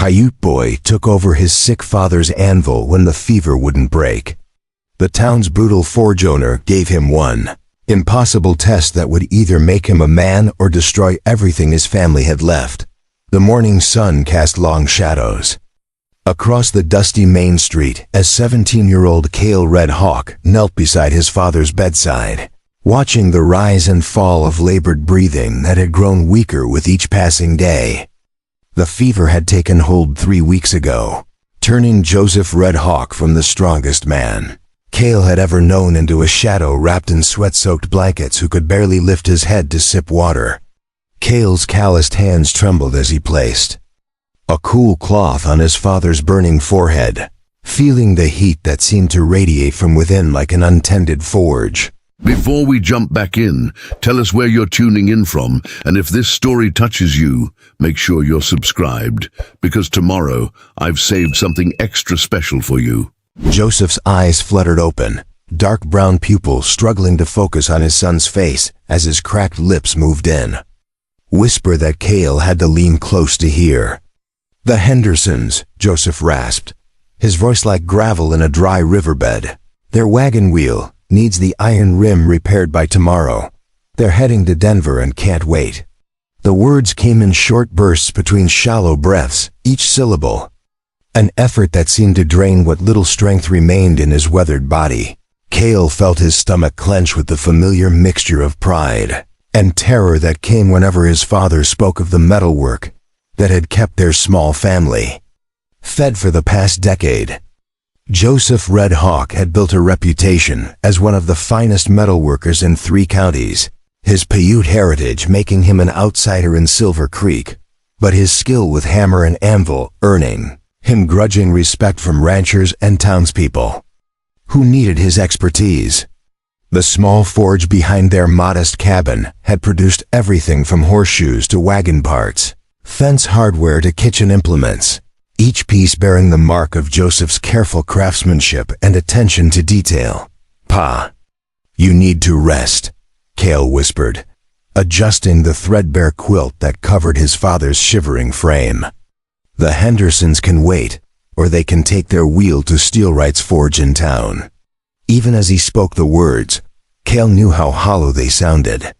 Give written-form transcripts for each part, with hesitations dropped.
Paiute boy took over his sick father's anvil when the fever wouldn't break. The town's brutal forge owner gave him one impossible test that would either make him a man or destroy everything his family had left. The morning sun cast long shadows across the dusty main street as 17-year-old Cale Red Hawk knelt beside his father's bedside, watching the rise and fall of labored breathing that had grown weaker with each passing day. The fever had taken hold 3 weeks ago, turning Joseph Red Hawk from the strongest man Cale had ever known into a shadow wrapped in sweat-soaked blankets who could barely lift his head to sip water. Cale's calloused hands trembled as he placed a cool cloth on his father's burning forehead, feeling the heat that seemed to radiate from within like an untended forge. Before we jump back in, tell us where you're tuning in from, and if this story touches you, make sure you're subscribed, because tomorrow I've saved something extra special for you. Joseph's eyes fluttered open, dark brown pupils struggling to focus on his son's face as his cracked lips moved in. Whisper that Cale had to lean close to hear. "The Hendersons," Joseph rasped, his voice like gravel in a dry riverbed. "Their wagon wheel needs the iron rim repaired by tomorrow. They're heading to Denver and can't wait." The words came in short bursts between shallow breaths, each syllable an effort that seemed to drain what little strength remained in his weathered body. Cale felt his stomach clench with the familiar mixture of pride and terror that came whenever his father spoke of the metalwork that had kept their small family fed for the past decade. Joseph Red Hawk had built a reputation as one of the finest metalworkers in 3 counties, his Paiute heritage making him an outsider in Silver Creek, but his skill with hammer and anvil earning him grudging respect from ranchers and townspeople who needed his expertise. The small forge behind their modest cabin had produced everything from horseshoes to wagon parts, fence hardware to kitchen implements, each piece bearing the mark of Joseph's careful craftsmanship and attention to detail. "Pa, you need to rest," Cale whispered, adjusting the threadbare quilt that covered his father's shivering frame. "The Hendersons can wait, or they can take their wheel to Steelwright's forge in town." Even as he spoke the words, Cale knew how hollow they sounded.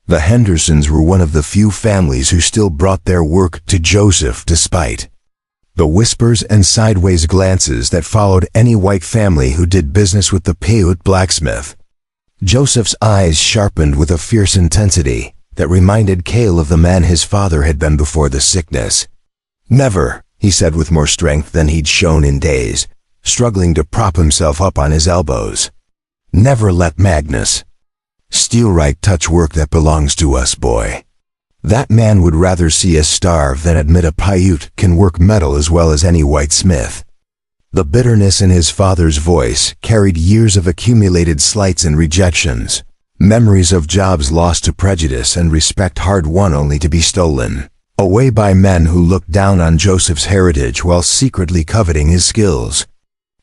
The Hendersons were one of the few families who still brought their work to Joseph despite the whispers and sideways glances that followed any white family who did business with the Paiute blacksmith. Joseph's eyes sharpened with a fierce intensity that reminded Cale of the man his father had been before the sickness. "Never," he said with more strength than he'd shown in days, struggling to prop himself up on his elbows. "Never let Magnus Steelwright touch work that belongs to us, boy. That man would rather see us starve than admit a Paiute can work metal as well as any white smith." The bitterness in his father's voice carried years of accumulated slights and rejections, memories of jobs lost to prejudice and respect hard-won only to be stolen away by men who looked down on Joseph's heritage while secretly coveting his skills.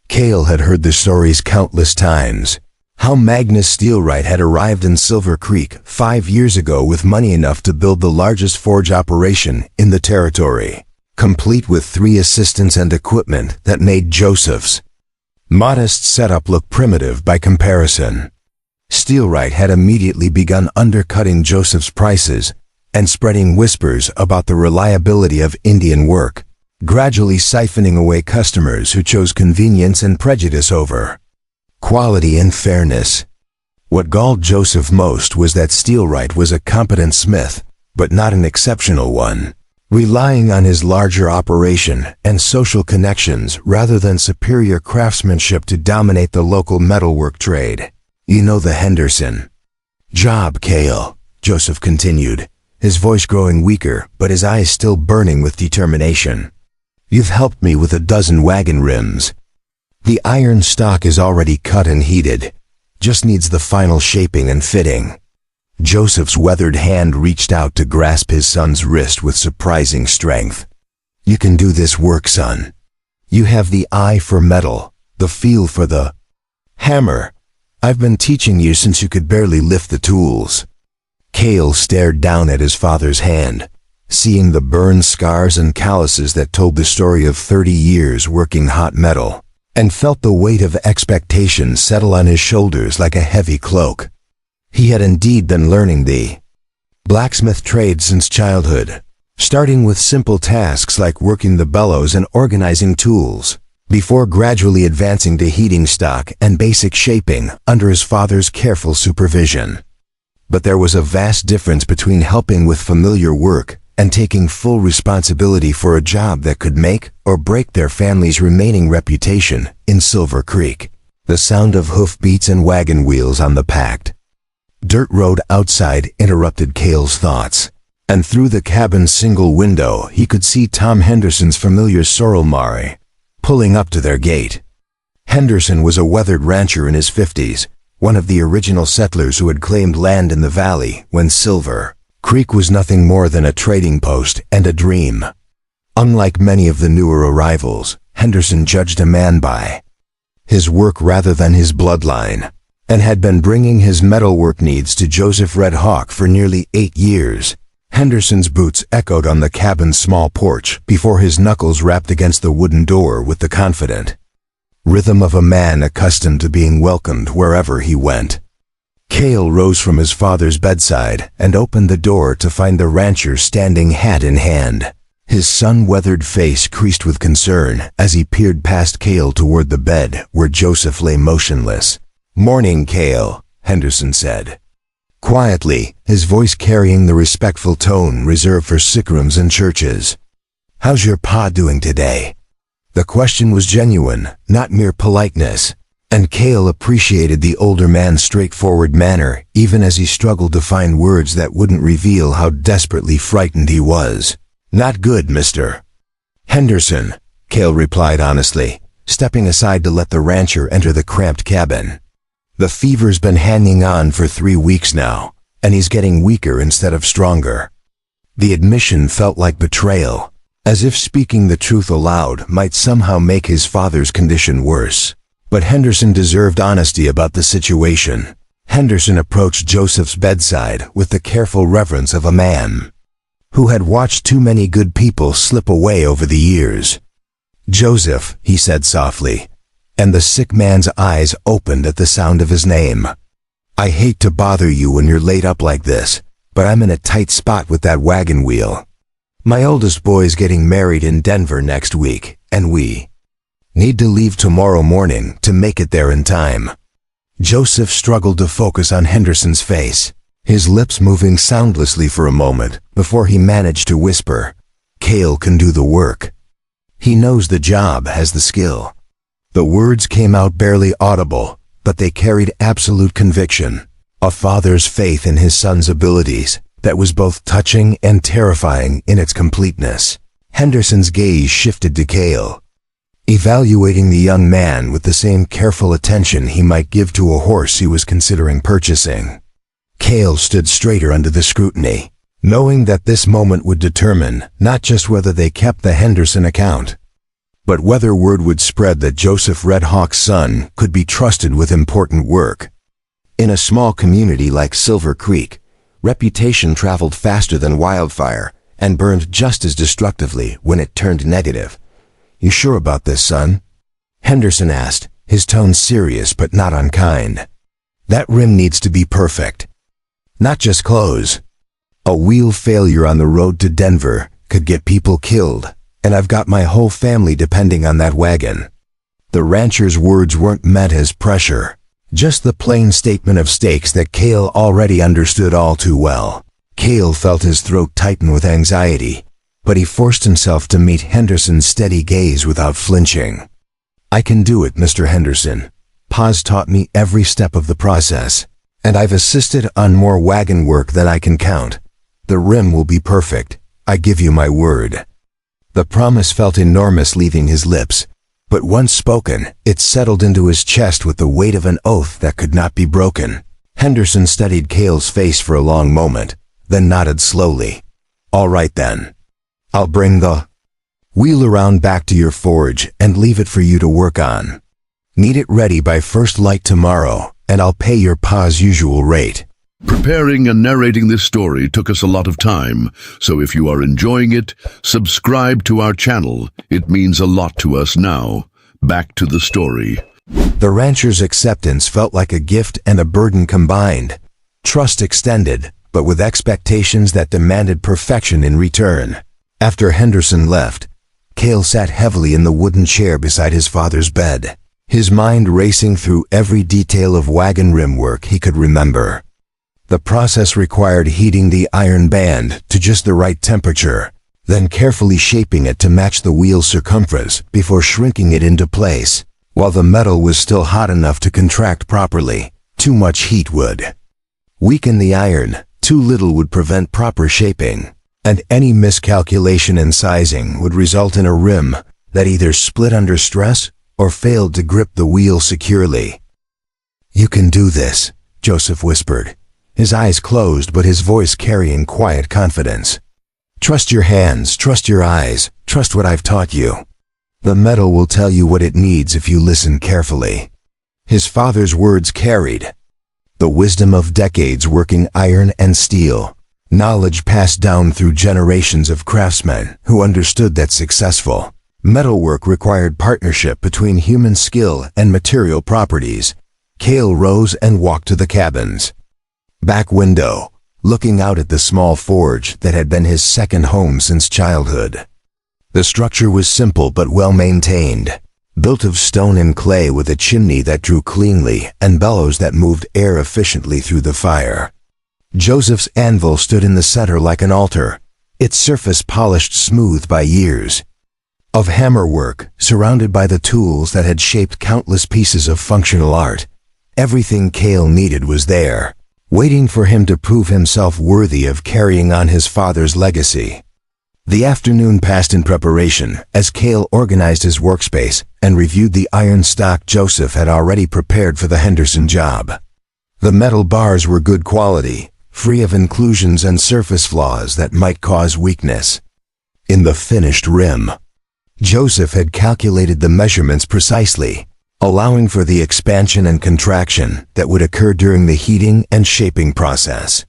Cale had heard the stories countless times. How Magnus Steelwright had arrived in Silver Creek 5 years ago with money enough to build the largest forge operation in the territory, complete with 3 assistants and equipment that made Joseph's modest setup look primitive by comparison. Steelwright had immediately begun undercutting Joseph's prices and spreading whispers about the reliability of Indian work, gradually siphoning away customers who chose convenience and prejudice over quality and fairness. What galled Joseph most was that Steelwright was a competent smith, but not an exceptional one, relying on his larger operation and social connections rather than superior craftsmanship to dominate the local metalwork trade. "You know the Henderson job, Cale," Joseph continued, his voice growing weaker but his eyes still burning with determination. "You've helped me with a dozen wagon rims. The iron stock is already cut and heated, just needs the final shaping and fitting." Joseph's weathered hand reached out to grasp his son's wrist with surprising strength. "You can do this work, son. You have the eye for metal, the feel for the hammer. I've been teaching you since you could barely lift the tools." Cale stared down at his father's hand, seeing the burn scars and calluses that told the story of 30 years working hot metal, and felt the weight of expectation settle on his shoulders like a heavy cloak. He had indeed been learning the blacksmith trade since childhood, starting with simple tasks like working the bellows and organizing tools, before gradually advancing to heating stock and basic shaping under his father's careful supervision. But there was a vast difference between helping with familiar work and taking full responsibility for a job that could make or break their family's remaining reputation in Silver Creek. The sound of hoofbeats and wagon wheels on the packed dirt road outside interrupted Cale's thoughts, and through the cabin's single window he could see Tom Henderson's familiar sorrel mare pulling up to their gate. Henderson was a weathered rancher in his 50s, one of the original settlers who had claimed land in the valley when Silver Creek was nothing more than a trading post and a dream. Unlike many of the newer arrivals, Henderson judged a man by his work rather than his bloodline, and had been bringing his metalwork needs to Joseph Red Hawk for nearly 8 years. Henderson's boots echoed on the cabin's small porch before his knuckles rapped against the wooden door with the confident rhythm of a man accustomed to being welcomed wherever he went. Cale rose from his father's bedside and opened the door to find the rancher standing hat in hand, his sun-weathered face creased with concern as he peered past Cale toward the bed where Joseph lay motionless. "Morning, Cale," Henderson said, quietly, his voice carrying the respectful tone reserved for sickrooms and churches. "How's your pa doing today?" The question was genuine, not mere politeness, and Cale appreciated the older man's straightforward manner even as he struggled to find words that wouldn't reveal how desperately frightened he was. "Not good, mister." "Henderson," Cale replied honestly, stepping aside to let the rancher enter the cramped cabin. "The fever's been hanging on for 3 weeks now, and he's getting weaker instead of stronger." The admission felt like betrayal, as if speaking the truth aloud might somehow make his father's condition worse. But Henderson deserved honesty about the situation. Henderson approached Joseph's bedside with the careful reverence of a man who had watched too many good people slip away over the years. "Joseph," he said softly, and the sick man's eyes opened at the sound of his name. "I hate to bother you when you're laid up like this, but I'm in a tight spot with that wagon wheel. My oldest boy's getting married in Denver next week, and we need to leave tomorrow morning to make it there in time." Joseph struggled to focus on Henderson's face, his lips moving soundlessly for a moment before he managed to whisper, "Cale can do the work. He knows the job, has the skill." The words came out barely audible, but they carried absolute conviction, a father's faith in his son's abilities that was both touching and terrifying in its completeness. Henderson's gaze shifted to Cale, evaluating the young man with the same careful attention he might give to a horse he was considering purchasing. Cale stood straighter under the scrutiny, knowing that this moment would determine not just whether they kept the Henderson account, but whether word would spread that Joseph Red Hawk's son could be trusted with important work. In a small community like Silver Creek, reputation traveled faster than wildfire and burned just as destructively when it turned negative. "You sure about this, son?" Henderson asked, his tone serious but not unkind. "That rim needs to be perfect, not just close. A wheel failure on the road to Denver could get people killed, and I've got my whole family depending on that wagon." The rancher's words weren't meant as pressure, just the plain statement of stakes that Cale already understood all too well. Cale felt his throat tighten with anxiety, but he forced himself to meet Henderson's steady gaze without flinching. "I can do it, Mr. Henderson. Pa's taught me every step of the process, and I've assisted on more wagon work than I can count. The rim will be perfect, I give you my word." The promise felt enormous leaving his lips, but once spoken, it settled into his chest with the weight of an oath that could not be broken. Henderson studied Cale's face for a long moment, then nodded slowly. "All right then. I'll bring the wheel around back to your forge and leave it for you to work on. Need it ready by first light tomorrow, and I'll pay your pa's usual rate." Preparing and narrating this story took us a lot of time, so if you are enjoying it, subscribe to our channel. It means a lot to us now. Back to the story. The rancher's acceptance felt like a gift and a burden combined. Trust extended, but with expectations that demanded perfection in return. After Henderson left, Cale sat heavily in the wooden chair beside his father's bed, his mind racing through every detail of wagon rim work he could remember. The process required heating the iron band to just the right temperature, then carefully shaping it to match the wheel's circumference before shrinking it into place. While the metal was still hot enough to contract properly, too much heat would weaken the iron, too little would prevent proper shaping, and any miscalculation in sizing would result in a rim that either split under stress or failed to grip the wheel securely. "You can do this," Joseph whispered, his eyes closed but his voice carrying quiet confidence. "Trust your hands, trust your eyes, trust what I've taught you. The metal will tell you what it needs if you listen carefully." His father's words carried the wisdom of decades working iron and steel, knowledge passed down through generations of craftsmen who understood that successful metalwork required partnership between human skill and material properties. Cale rose and walked to the cabin's back window, looking out at the small forge that had been his second home since childhood. The structure was simple but well-maintained, built of stone and clay with a chimney that drew cleanly and bellows that moved air efficiently through the fire. Joseph's anvil stood in the center like an altar, its surface polished smooth by years of hammerwork, surrounded by the tools that had shaped countless pieces of functional art. Everything Cale needed was there, waiting for him to prove himself worthy of carrying on his father's legacy. The afternoon passed in preparation as Cale organized his workspace and reviewed the iron stock Joseph had already prepared for the Henderson job. The metal bars were good quality, free of inclusions and surface flaws that might cause weakness. In the finished rim, Joseph had calculated the measurements precisely, allowing for the expansion and contraction that would occur during the heating and shaping process.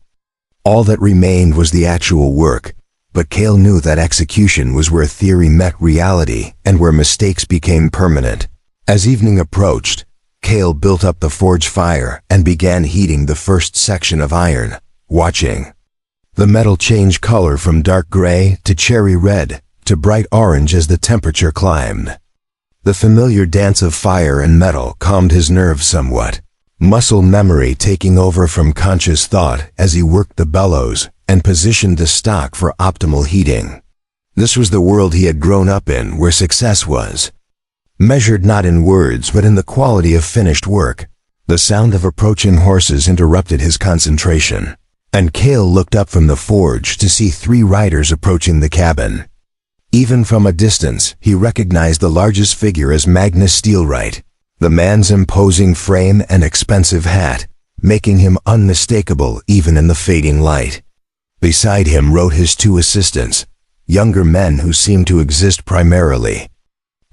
All that remained was the actual work, but Cale knew that execution was where theory met reality and where mistakes became permanent. As evening approached, Cale built up the forge fire and began heating the first section of iron, watching the metal change color from dark gray to cherry red to bright orange as the temperature climbed. The familiar dance of fire and metal calmed his nerves somewhat, muscle memory taking over from conscious thought as he worked the bellows and positioned the stock for optimal heating. This was the world he had grown up in, where success was measured not in words but in the quality of finished work. The sound of approaching horses interrupted his concentration, and Cale looked up from the forge to see 3 riders approaching the cabin. Even from a distance, he recognized the largest figure as Magnus Steelwright, the man's imposing frame and expensive hat, making him unmistakable even in the fading light. Beside him rode his 2 assistants, younger men who seemed to exist primarily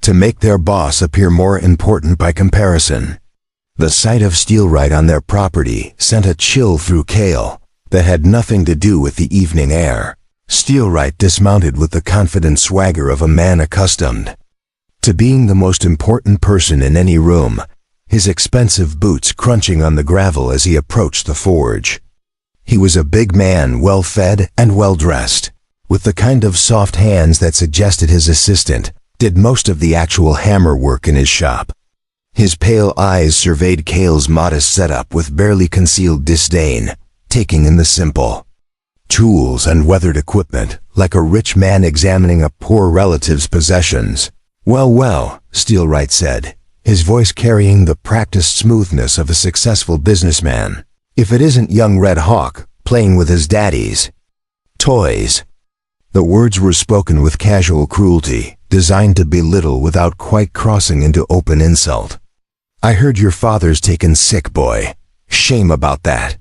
to make their boss appear more important by comparison. The sight of Steelwright on their property sent a chill through Cale that had nothing to do with the evening air. Steelwright dismounted with the confident swagger of a man accustomed to being the most important person in any room, his expensive boots crunching on the gravel as he approached the forge. He was a big man, well-fed and well-dressed, with the kind of soft hands that suggested his assistant did most of the actual hammer work in his shop. His pale eyes surveyed Cale's modest setup with barely concealed disdain, taking in the simple tools and weathered equipment like a rich man examining a poor relative's possessions. Well, Steelwright said, his voice carrying the practiced smoothness of a successful businessman. "If it isn't young Red Hawk playing with his daddy's toys." The words were spoken with casual cruelty, designed to belittle without quite crossing into open insult. "I heard your father's taken sick, boy. Shame about that.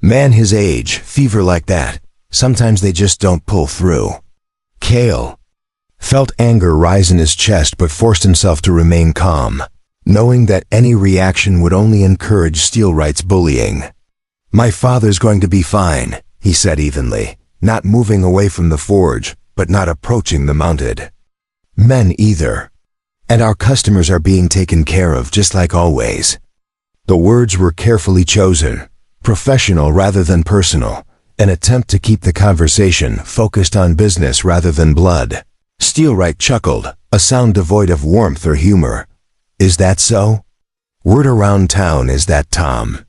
Man his age, fever like that, sometimes they just don't pull through." Cale felt anger rise in his chest but forced himself to remain calm, knowing that any reaction would only encourage Steelwright's bullying. My father's going to be fine, he said evenly, not moving away from the forge, but not approaching the mounted men either. And our customers are being taken care of just like always. The words were carefully chosen, professional rather than personal, an attempt to keep the conversation focused on business rather than blood. Steelwright chuckled, a sound devoid of warmth or humor. Is that so? Word around town is that Tom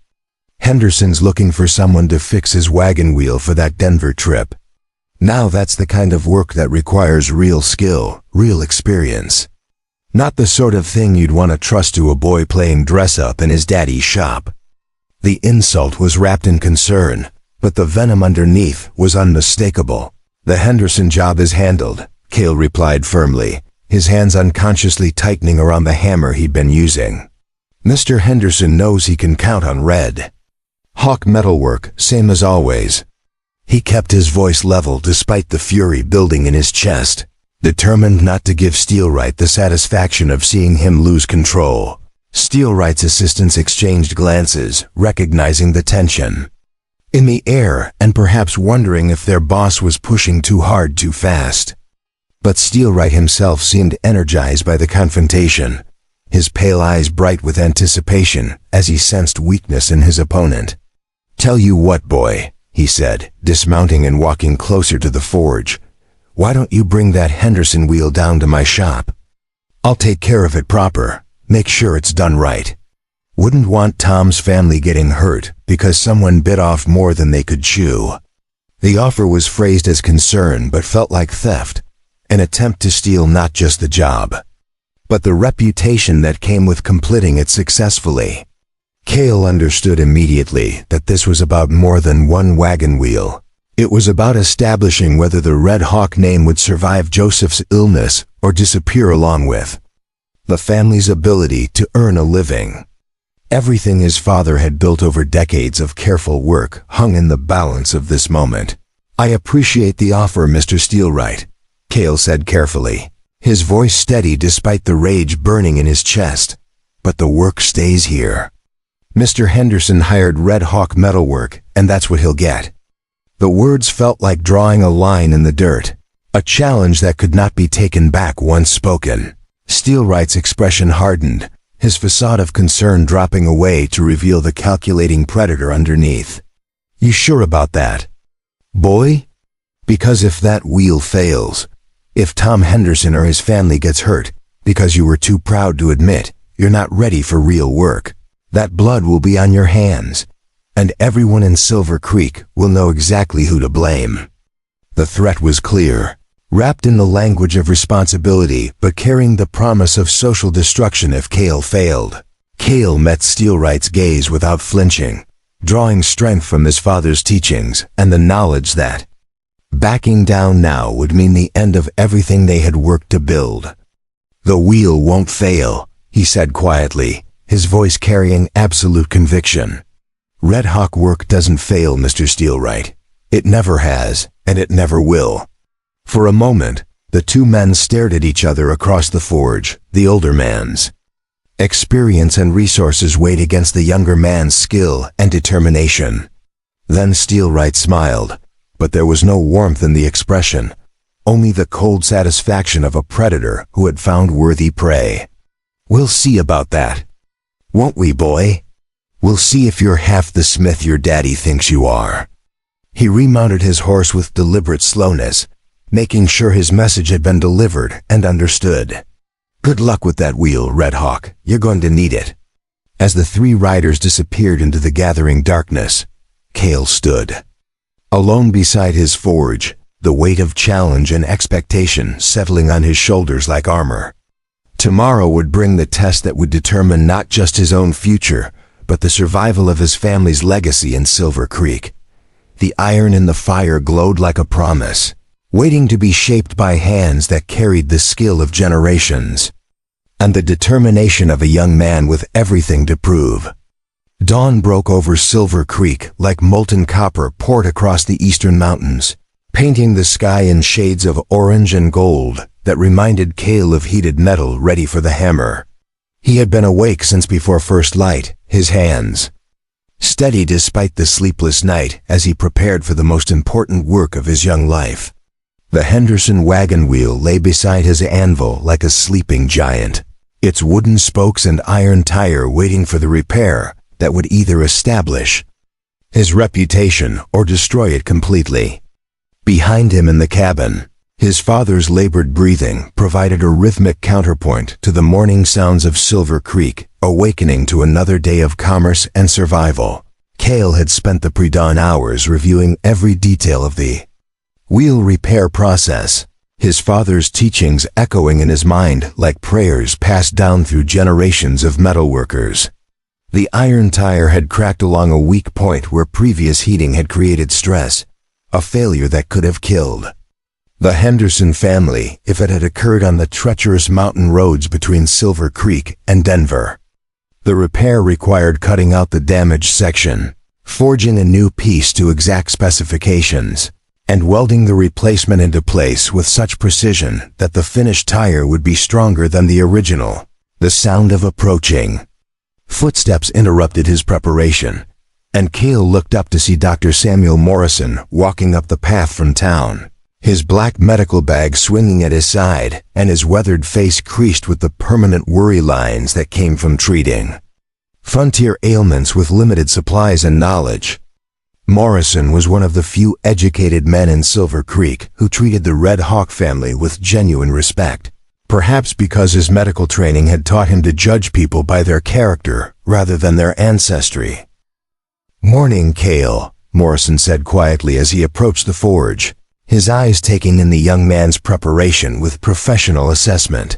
Henderson's looking for someone to fix his wagon wheel for that Denver trip. Now that's the kind of work that requires real skill, real experience. Not the sort of thing you'd want to trust to a boy playing dress-up in his daddy's shop. The insult was wrapped in concern, but the venom underneath was unmistakable. The Henderson job is handled, Cale replied firmly, his hands unconsciously tightening around the hammer he'd been using. Mr. Henderson knows he can count on Red Hawk metalwork, same as always. He kept his voice level despite the fury building in his chest, determined not to give Steelwright the satisfaction of seeing him lose control. Steelwright's assistants exchanged glances, recognizing the tension in the air and perhaps wondering if their boss was pushing too hard too fast. But Steelwright himself seemed energized by the confrontation, his pale eyes bright with anticipation as he sensed weakness in his opponent. Tell you what, boy, he said, dismounting and walking closer to the forge. Why don't you bring that Henderson wheel down to my shop? I'll take care of it proper, make sure it's done right. Wouldn't want Tom's family getting hurt because someone bit off more than they could chew. The offer was phrased as concern but felt like theft, an attempt to steal not just the job, but the reputation that came with completing it successfully. Cale understood immediately that this was about more than one wagon wheel. It was about establishing whether the Red Hawk name would survive Joseph's illness or disappear along with the family's ability to earn a living. Everything his father had built over decades of careful work hung in the balance of this moment. I appreciate the offer, Mr. Steelwright, Cale said carefully, his voice steady despite the rage burning in his chest. But the work stays here. Mr. Henderson hired Red Hawk metalwork, and that's what he'll get. The words felt like drawing a line in the dirt, a challenge that could not be taken back once spoken. Steelwright's expression hardened, his facade of concern dropping away to reveal the calculating predator underneath. You sure about that, boy? Because if that wheel fails, if Tom Henderson or his family gets hurt because you were too proud to admit you're not ready for real work, that blood will be on your hands, and everyone in Silver Creek will know exactly who to blame. The threat was clear, wrapped in the language of responsibility but carrying the promise of social destruction if Cale failed. Cale met Steelwright's gaze without flinching, drawing strength from his father's teachings and the knowledge that backing down now would mean the end of everything they had worked to build. The wheel won't fail, he said quietly, his voice carrying absolute conviction. Red Hawk work doesn't fail, Mr. Steelwright. It never has, and it never will. For a moment, the two men stared at each other across the forge, the older man's experience and resources weighed against the younger man's skill and determination. Then Steelwright smiled, but there was no warmth in the expression, only the cold satisfaction of a predator who had found worthy prey. We'll see about that, won't we, boy? We'll see if you're half the smith your daddy thinks you are. He remounted his horse with deliberate slowness, making sure his message had been delivered and understood. Good luck with that wheel, Red Hawk. You're going to need it. As the three riders disappeared into the gathering darkness, Cale stood alone beside his forge, the weight of challenge and expectation settling on his shoulders like armor. Tomorrow would bring the test that would determine not just his own future, but the survival of his family's legacy in Silver Creek. The iron in the fire glowed like a promise, waiting to be shaped by hands that carried the skill of generations, and the determination of a young man with everything to prove. Dawn broke over Silver Creek like molten copper poured across the eastern mountains, painting the sky in shades of orange and gold that reminded Cale of heated metal ready for the hammer. He had been awake since before first light, his hands steady despite the sleepless night as he prepared for the most important work of his young life. The Henderson wagon wheel lay beside his anvil like a sleeping giant, its wooden spokes and iron tire waiting for the repair that would either establish his reputation or destroy it completely. Behind him in the cabin, his father's labored breathing provided a rhythmic counterpoint to the morning sounds of Silver Creek, awakening to another day of commerce and survival. Cale had spent the pre-dawn hours reviewing every detail of the wheel repair process, his father's teachings echoing in his mind like prayers passed down through generations of metalworkers. The iron tire had cracked along a weak point where previous heating had created stress, a failure that could have killed the Henderson family if it had occurred on the treacherous mountain roads between Silver Creek and Denver. The repair required cutting out the damaged section, forging a new piece to exact specifications, and welding the replacement into place with such precision that the finished tire would be stronger than the original. The sound of approaching footsteps interrupted his preparation, and Cale looked up to see Dr. Samuel Morrison walking up the path from town, his black medical bag swinging at his side and his weathered face creased with the permanent worry lines that came from treating frontier ailments with limited supplies and knowledge. Morrison was one of the few educated men in Silver Creek who treated the Red Hawk family with genuine respect, perhaps because his medical training had taught him to judge people by their character rather than their ancestry. "Morning, Cale," Morrison said quietly as he approached the forge, his eyes taking in the young man's preparation with professional assessment.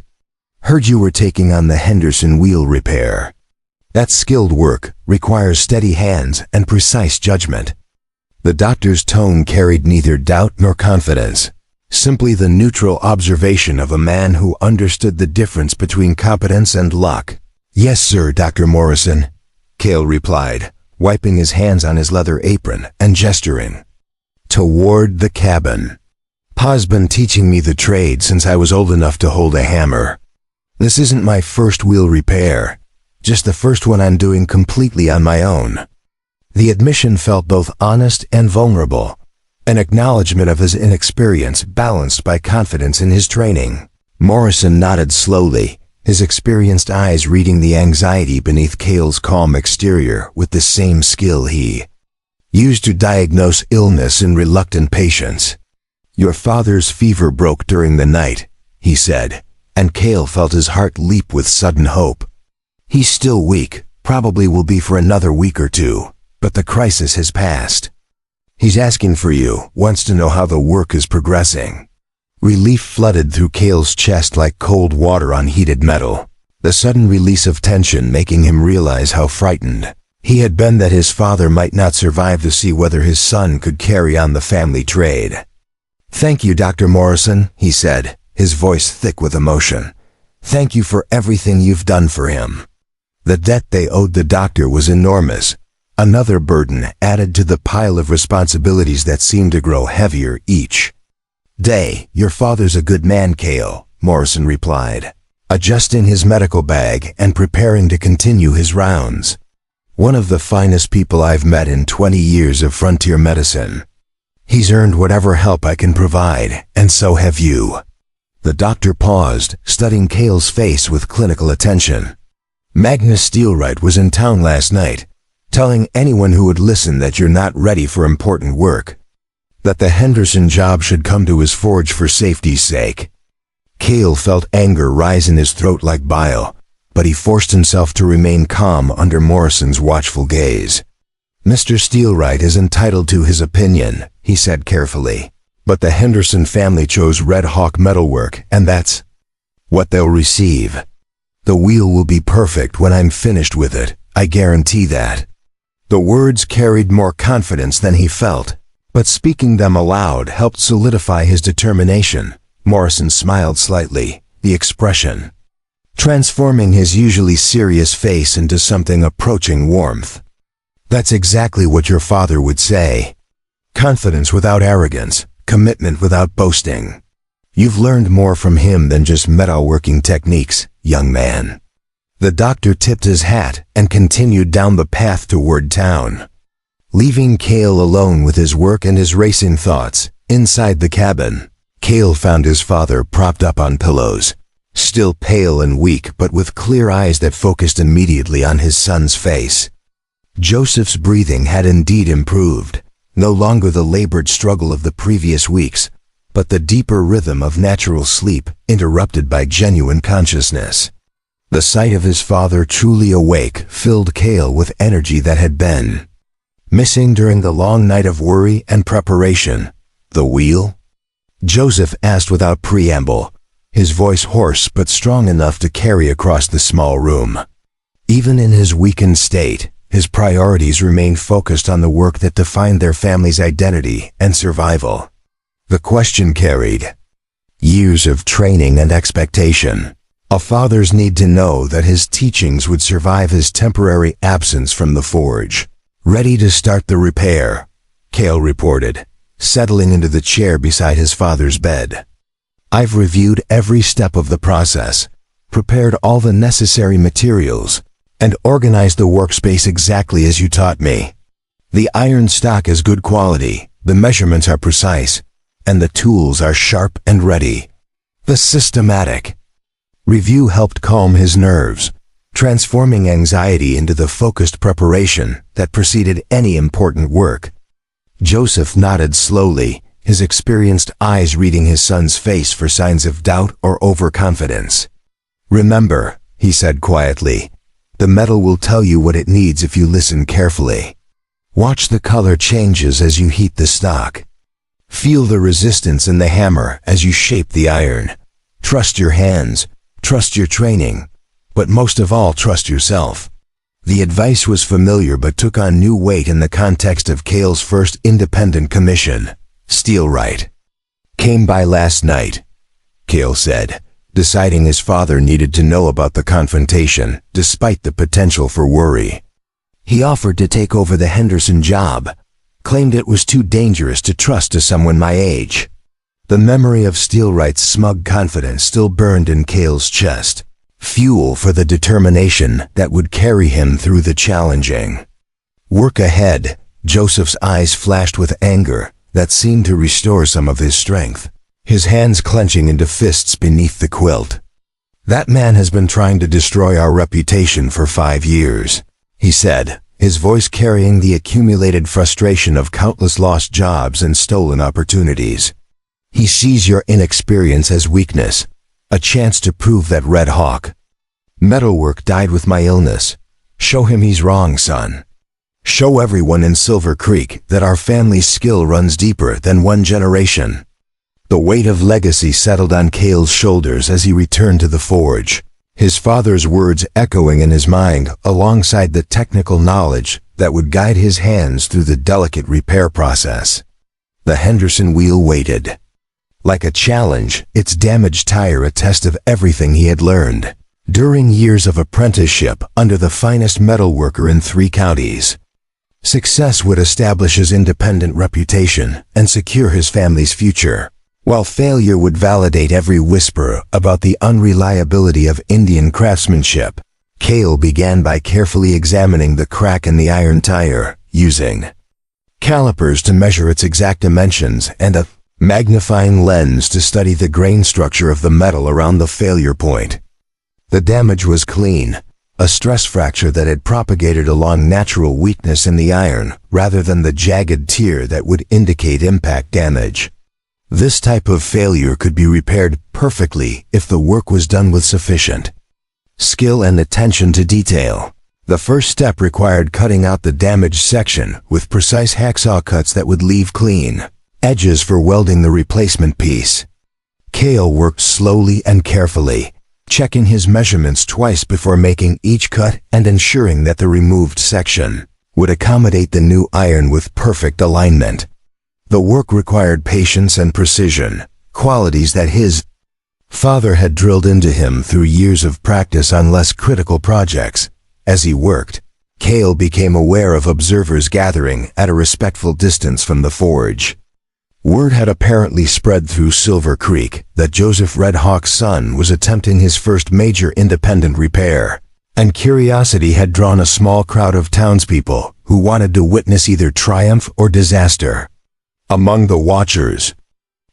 "Heard you were taking on the Henderson wheel repair. That skilled work requires steady hands and precise judgment." The doctor's tone carried neither doubt nor confidence, simply the neutral observation of a man who understood the difference between competence and luck. "Yes, sir, Dr. Morrison," Cale replied, wiping his hands on his leather apron and gesturing toward the cabin. "Pa's been teaching me the trade since I was old enough to hold a hammer. This isn't my first wheel repair, just the first one I'm doing completely on my own." The admission felt both honest and vulnerable, an acknowledgement of his inexperience balanced by confidence in his training. Morrison nodded slowly, his experienced eyes reading the anxiety beneath Cale's calm exterior with the same skill he used to diagnose illness in reluctant patients. "Your father's fever broke during the night," he said, and Cale felt his heart leap with sudden hope. "He's still weak, probably will be for another week or two, but the crisis has passed. He's asking for you, wants to know how the work is progressing." Relief flooded through Cale's chest like cold water on heated metal, the sudden release of tension making him realize how frightened he had been that his father might not survive to see whether his son could carry on the family trade. "Thank you, Dr. Morrison," he said, his voice thick with emotion. "Thank you for everything you've done for him." The debt they owed the doctor was enormous, another burden added to the pile of responsibilities that seemed to grow heavier each day. "Your father's a good man, Cale," Morrison replied, adjusting his medical bag and preparing to continue his rounds. "One of the finest people I've met in 20 years of frontier medicine. He's earned whatever help I can provide, and so have you." The doctor paused, studying Cale's face with clinical attention. "Magnus Steelwright was in town last night, telling anyone who would listen that you're not ready for important work, that the Henderson job should come to his forge for safety's sake." Cale felt anger rise in his throat like bile, but he forced himself to remain calm under Morrison's watchful gaze. "Mr. Steelwright is entitled to his opinion," he said carefully, "but the Henderson family chose Red Hawk metalwork, and that's what they'll receive. The wheel will be perfect when I'm finished with it, I guarantee that." The words carried more confidence than he felt, but speaking them aloud helped solidify his determination. Morrison smiled slightly, the expression transforming his usually serious face into something approaching warmth. "That's exactly what your father would say. Confidence without arrogance, commitment without boasting. You've learned more from him than just metalworking techniques, young man." The doctor tipped his hat and continued down the path toward town. Leaving Cale alone with his work and his racing thoughts, inside the cabin, Cale found his father propped up on pillows, still pale and weak but with clear eyes that focused immediately on his son's face. Joseph's breathing had indeed improved, no longer the labored struggle of the previous weeks, but the deeper rhythm of natural sleep interrupted by genuine consciousness. The sight of his father truly awake filled Cale with energy that had been missing during the long night of worry and preparation. "The wheel?" Joseph asked without preamble, his voice hoarse but strong enough to carry across the small room. Even in his weakened state, his priorities remained focused on the work that defined their family's identity and survival. The question carried years of training and expectation. A father's need to know that his teachings would survive his temporary absence from the forge. "Ready to start the repair," Cale reported, settling into the chair beside his father's bed. "I've reviewed every step of the process, prepared all the necessary materials, and organized the workspace exactly as you taught me. The iron stock is good quality, the measurements are precise, and the tools are sharp and ready." The systematic review helped calm his nerves, transforming anxiety into the focused preparation that preceded any important work. Joseph nodded slowly, his experienced eyes reading his son's face for signs of doubt or overconfidence. "Remember," he said quietly, "the metal will tell you what it needs if you listen carefully. Watch the color changes as you heat the stock. Feel the resistance in the hammer as you shape the iron. Trust your hands, trust your training, but most of all trust yourself." The advice was familiar but took on new weight in the context of Cale's first independent commission. "Steelwright came by last night," Cale said, deciding his father needed to know about the confrontation, despite the potential for worry. "He offered to take over the Henderson job, claimed it was too dangerous to trust to someone my age." The memory of Steelwright's smug confidence still burned in Cale's chest, fuel for the determination that would carry him through the challenging work ahead. Joseph's eyes flashed with anger that seemed to restore some of his strength, his hands clenching into fists beneath the quilt. "That man has been trying to destroy our reputation for 5 years, he said, his voice carrying the accumulated frustration of countless lost jobs and stolen opportunities. "He sees your inexperience as weakness, a chance to prove that Red Hawk metalwork died with my illness. Show him he's wrong, son. Show everyone in Silver Creek that our family's skill runs deeper than one generation." The weight of legacy settled on Cale's shoulders as he returned to the forge, his father's words echoing in his mind alongside the technical knowledge that would guide his hands through the delicate repair process. The Henderson wheel waited. Like a challenge, its damaged tire a test of everything he had learned during years of apprenticeship under the finest metalworker in 3 counties. Success would establish his independent reputation and secure his family's future, while failure would validate every whisper about the unreliability of Indian craftsmanship. Cale began by carefully examining the crack in the iron tire, using calipers to measure its exact dimensions and a magnifying lens to study the grain structure of the metal around the failure point. The damage was clean, a stress fracture that had propagated along natural weakness in the iron rather than the jagged tear that would indicate impact damage. This type of failure could be repaired perfectly if the work was done with sufficient skill and attention to detail. The first step required cutting out the damaged section with precise hacksaw cuts that would leave clean edges for welding the replacement piece. Cale worked slowly and carefully, checking his measurements twice before making each cut and ensuring that the removed section would accommodate the new iron with perfect alignment. The work required patience and precision, qualities that his father had drilled into him through years of practice on less critical projects. As he worked, Cale became aware of observers gathering at a respectful distance from the forge. Word had apparently spread through Silver Creek that Joseph Red Hawk's son was attempting his first major independent repair. and curiosity had drawn a small crowd of townspeople who wanted to witness either triumph or disaster. Among the watchers,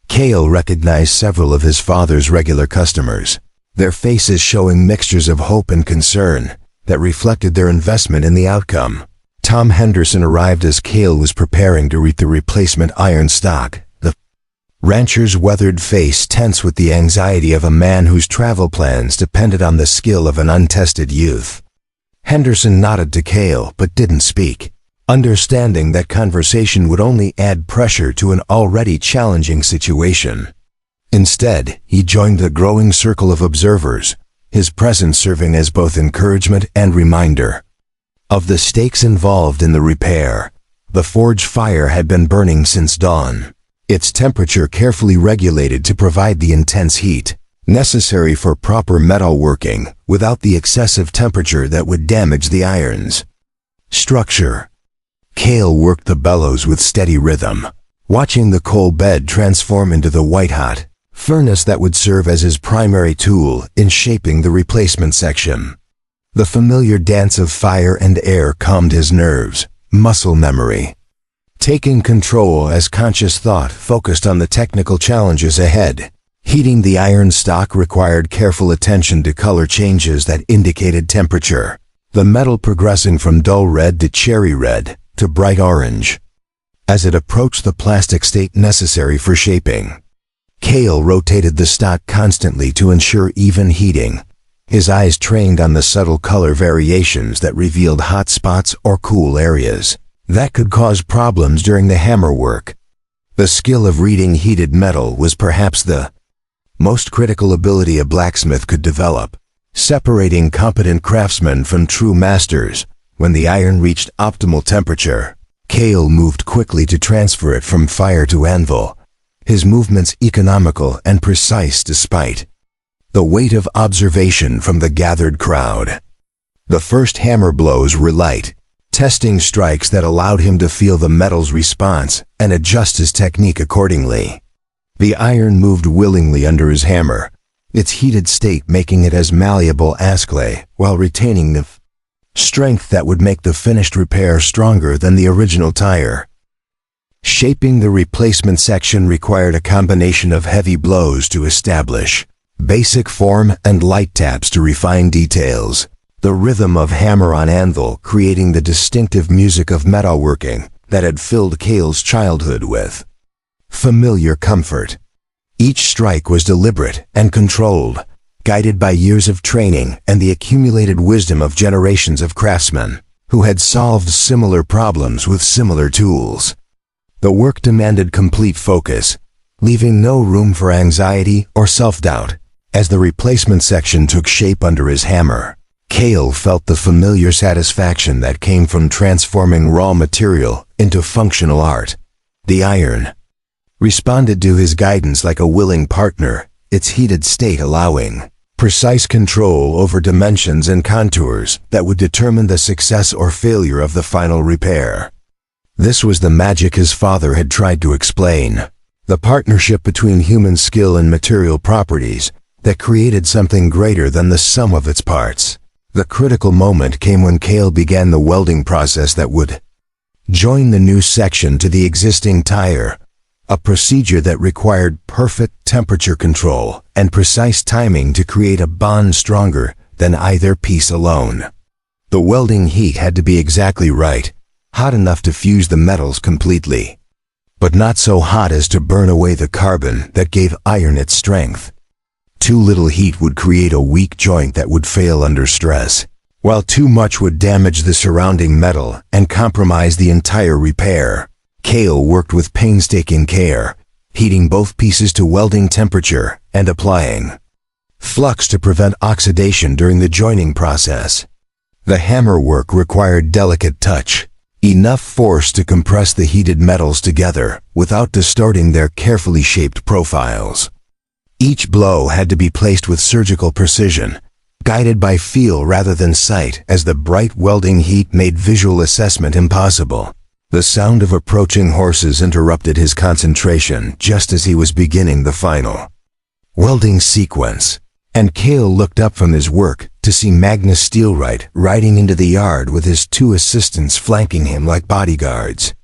Cale recognized several of his father's regular customers, their faces showing mixtures of hope and concern that reflected their investment in the outcome. Tom Henderson arrived as Cale was preparing to reap the replacement iron stock, the rancher's weathered face tense with the anxiety of a man whose travel plans depended on the skill of an untested youth. Henderson nodded to Cale but didn't speak, understanding that conversation would only add pressure to an already challenging situation. Instead, he joined the growing circle of observers, his presence serving as both encouragement and reminder of the stakes involved in the repair. The forge fire had been burning since dawn, its temperature carefully regulated to provide the intense heat necessary for proper metal working without the excessive temperature that would damage the irons. Structure. Cale worked the bellows with steady rhythm, watching the coal bed transform into the white-hot furnace that would serve as his primary tool in shaping the replacement section. The familiar dance of fire and air calmed his nerves, muscle memory taking control as conscious thought focused on the technical challenges ahead. Heating the iron stock required careful attention to color changes that indicated temperature, the metal progressing from dull red to cherry red to bright orange as it approached the plastic state necessary for shaping. Cale rotated the stock constantly to ensure even heating, his eyes trained on the subtle color variations that revealed hot spots or cool areas that could cause problems during the hammer work. The skill of reading heated metal was perhaps the most critical ability a blacksmith could develop, separating competent craftsmen from true masters. When the iron reached optimal temperature, Cale moved quickly to transfer it from fire to anvil, his movements economical and precise despite the weight of observation from the gathered crowd. The first hammer blows were light, testing strikes that allowed him to feel the metal's response and adjust his technique accordingly. The iron moved willingly under his hammer, its heated state making it as malleable as clay while retaining the strength that would make the finished repair stronger than the original tire. Shaping the replacement section required a combination of heavy blows to establish basic form and light taps to refine details, the rhythm of hammer on anvil creating the distinctive music of metalworking that had filled Cale's childhood with familiar comfort. Each strike was deliberate and controlled, guided by years of training and the accumulated wisdom of generations of craftsmen who had solved similar problems with similar tools. The work demanded complete focus, leaving no room for anxiety or self-doubt. As the replacement section took shape under his hammer, Cale felt the familiar satisfaction that came from transforming raw material into functional art. The iron responded to his guidance like a willing partner, its heated state allowing precise control over dimensions and contours that would determine the success or failure of the final repair. This was the magic his father had tried to explain, the partnership between human skill and material properties that created something greater than the sum of its parts. The critical moment came when Cale began the welding process that would join the new section to the existing tire, a procedure that required perfect temperature control and precise timing to create a bond stronger than either piece alone. The welding heat had to be exactly right, hot enough to fuse the metals completely, but not so hot as to burn away the carbon that gave iron its strength. Too little heat would create a weak joint that would fail under stress, while too much would damage the surrounding metal and compromise the entire repair. Cale worked with painstaking care, heating both pieces to welding temperature and applying flux to prevent oxidation during the joining process. The hammer work required delicate touch, enough force to compress the heated metals together without distorting their carefully shaped profiles. Each blow had to be placed with surgical precision, guided by feel rather than sight, as the bright welding heat made visual assessment impossible. The sound of approaching horses interrupted his concentration just as he was beginning the final welding sequence, and Cale looked up from his work to see Magnus Steelwright riding into the yard with his 2 assistants flanking him like bodyguards.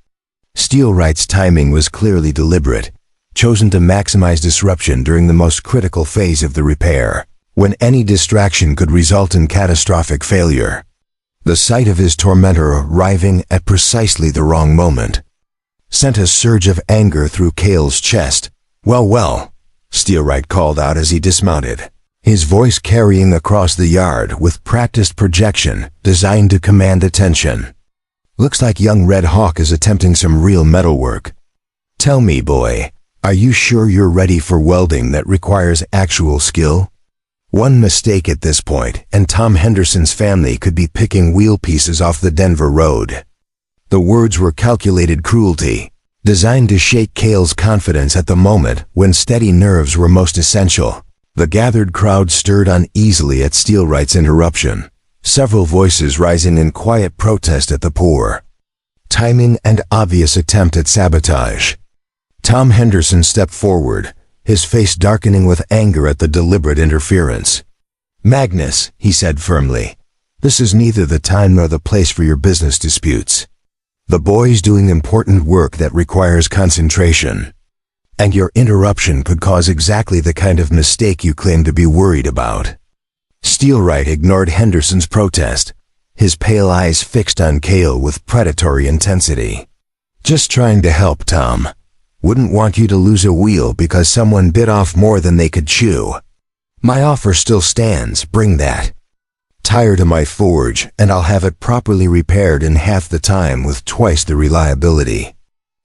Steelwright's timing was clearly deliberate, chosen to maximize disruption during the most critical phase of the repair, when any distraction could result in catastrophic failure. The sight of his tormentor arriving at precisely the wrong moment sent a surge of anger through Cale's chest. Well, Steelwright called out as he dismounted, his voice carrying across the yard with practiced projection designed to command attention. Looks like young Red Hawk is attempting some real metalwork. Tell me, boy, are you sure you're ready for welding that requires actual skill? One mistake at this point, and Tom Henderson's family could be picking wheel pieces off the Denver road. The words were calculated cruelty, designed to shake Cale's confidence at the moment when steady nerves were most essential. The gathered crowd stirred uneasily at Steelwright's interruption, several voices rising in quiet protest at the poor timing and obvious attempt at sabotage. Tom Henderson stepped forward, his face darkening with anger at the deliberate interference. Magnus, he said firmly, this is neither the time nor the place for your business disputes. The boy's doing important work that requires concentration, and your interruption could cause exactly the kind of mistake you claim to be worried about. Steelwright ignored Henderson's protest, his pale eyes fixed on Cale with predatory intensity. Just trying to help, Tom. Wouldn't want you to lose a wheel because someone bit off more than they could chew. My offer still stands, bring that tire to my forge and I'll have it properly repaired in half the time with twice the reliability.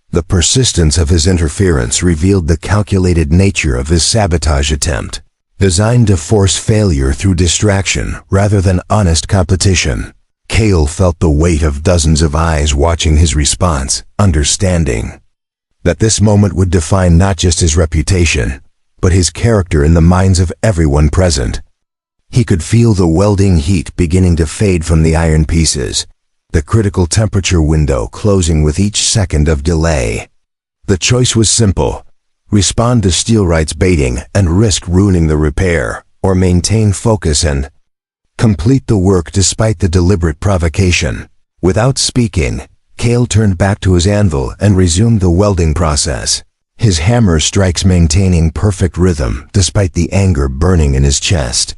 The persistence of his interference revealed the calculated nature of his sabotage attempt, designed to force failure through distraction rather than honest competition. Cale felt the weight of dozens of eyes watching his response, understanding that this moment would define not just his reputation, but his character in the minds of everyone present. He could feel the welding heat beginning to fade from the iron pieces, the critical temperature window closing with each second of delay. The choice was simple: respond to Steelwright's baiting and risk ruining the repair, or maintain focus and complete the work despite the deliberate provocation. Without speaking, Cale turned back to his anvil and resumed the welding process, his hammer strikes maintaining perfect rhythm despite the anger burning in his chest.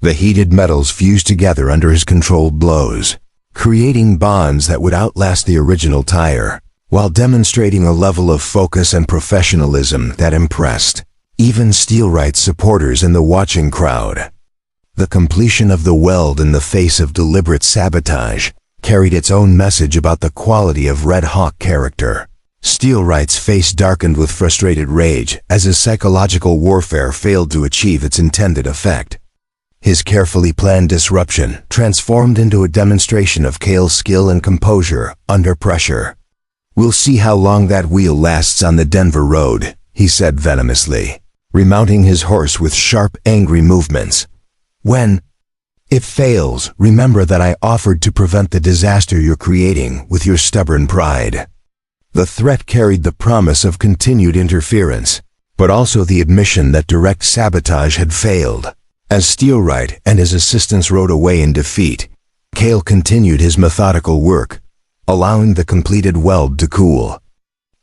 The heated metals fused together under his controlled blows, creating bonds that would outlast the original tire, while demonstrating a level of focus and professionalism that impressed even Steelwright's supporters in the watching crowd. The completion of the weld in the face of deliberate sabotage carried its own message about the quality of Red Hawk character. Steelwright's face darkened with frustrated rage as his psychological warfare failed to achieve its intended effect. His carefully planned disruption transformed into a demonstration of Cale's skill and composure under pressure. We'll see how long that wheel lasts on the Denver road, he said venomously, remounting his horse with sharp, angry movements. When it fails, remember that I offered to prevent the disaster you're creating with your stubborn pride. The threat carried the promise of continued interference, but also the admission that direct sabotage had failed. As Steelwright and his assistants rode away in defeat, Cale continued his methodical work, allowing the completed weld to cool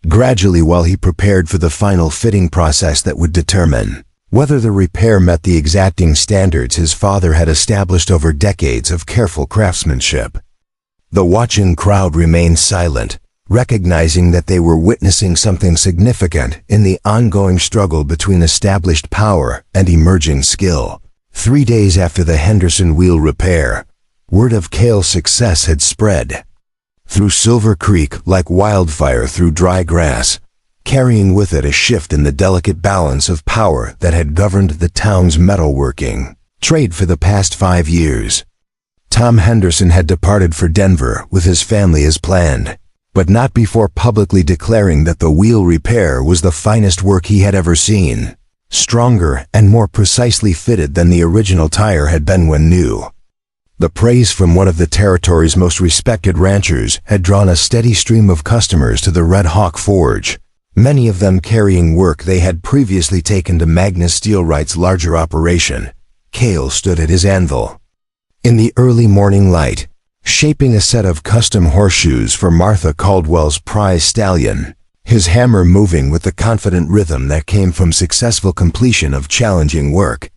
gradually while he prepared for the final fitting process that would determine whether the repair met the exacting standards his father had established over decades of careful craftsmanship. The watching crowd remained silent, recognizing that they were witnessing something significant in the ongoing struggle between established power and emerging skill. 3 days after the Henderson wheel repair, word of Cale's success had spread through Silver Creek like wildfire through dry grass, carrying with it a shift in the delicate balance of power that had governed the town's metalworking trade for the past 5 years. Tom Henderson had departed for Denver with his family as planned, but not before publicly declaring that the wheel repair was the finest work he had ever seen, stronger and more precisely fitted than the original tire had been when new. The praise from one of the territory's most respected ranchers had drawn a steady stream of customers to the Red Hawk Forge, many of them carrying work they had previously taken to Magnus Steelwright's larger operation. Cale stood at his anvil, In the early morning light, shaping a set of custom horseshoes for Martha Caldwell's prize stallion, his hammer moving with the confident rhythm that came from successful completion of challenging work.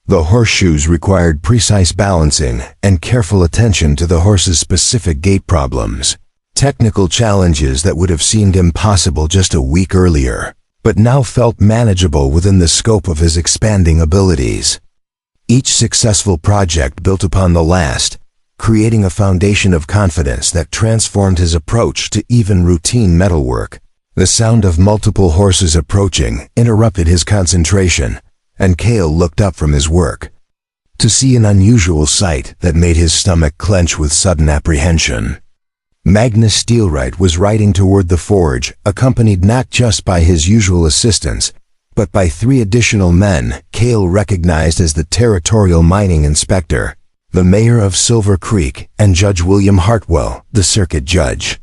The horseshoes required precise balancing and careful attention to the horse's specific gait problems, technical challenges that would have seemed impossible just a week earlier, but now felt manageable within the scope of his expanding abilities. Each successful project built upon the last, creating a foundation of confidence that transformed his approach to even routine metalwork. The sound of multiple horses approaching interrupted his concentration, and Cale looked up from his work to see an unusual sight that made his stomach clench with sudden apprehension. Magnus Steelwright was riding toward the forge, accompanied not just by his usual assistants, but by 3 additional men Cale recognized as the Territorial Mining Inspector, the Mayor of Silver Creek, and Judge William Hartwell, the Circuit Judge,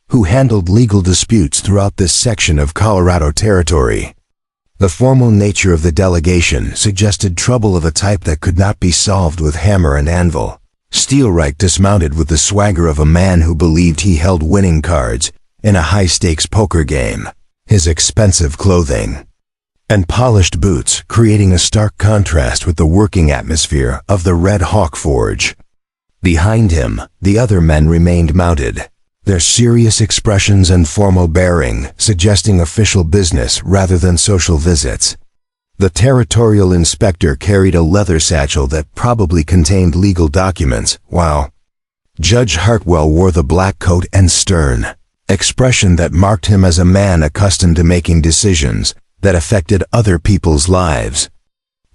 who handled legal disputes throughout this section of Colorado Territory. The formal nature of the delegation suggested trouble of a type that could not be solved with hammer and anvil. Steelwright dismounted with the swagger of a man who believed he held winning cards in a high-stakes poker game, his expensive clothing and polished boots creating a stark contrast with the working atmosphere of the Red Hawk Forge. Behind him, the other men remained mounted, their serious expressions and formal bearing suggesting official business rather than social visits. The Territorial Inspector carried a leather satchel that probably contained legal documents, while Judge Hartwell wore the black coat and stern expression that marked him as a man accustomed to making decisions that affected other people's lives.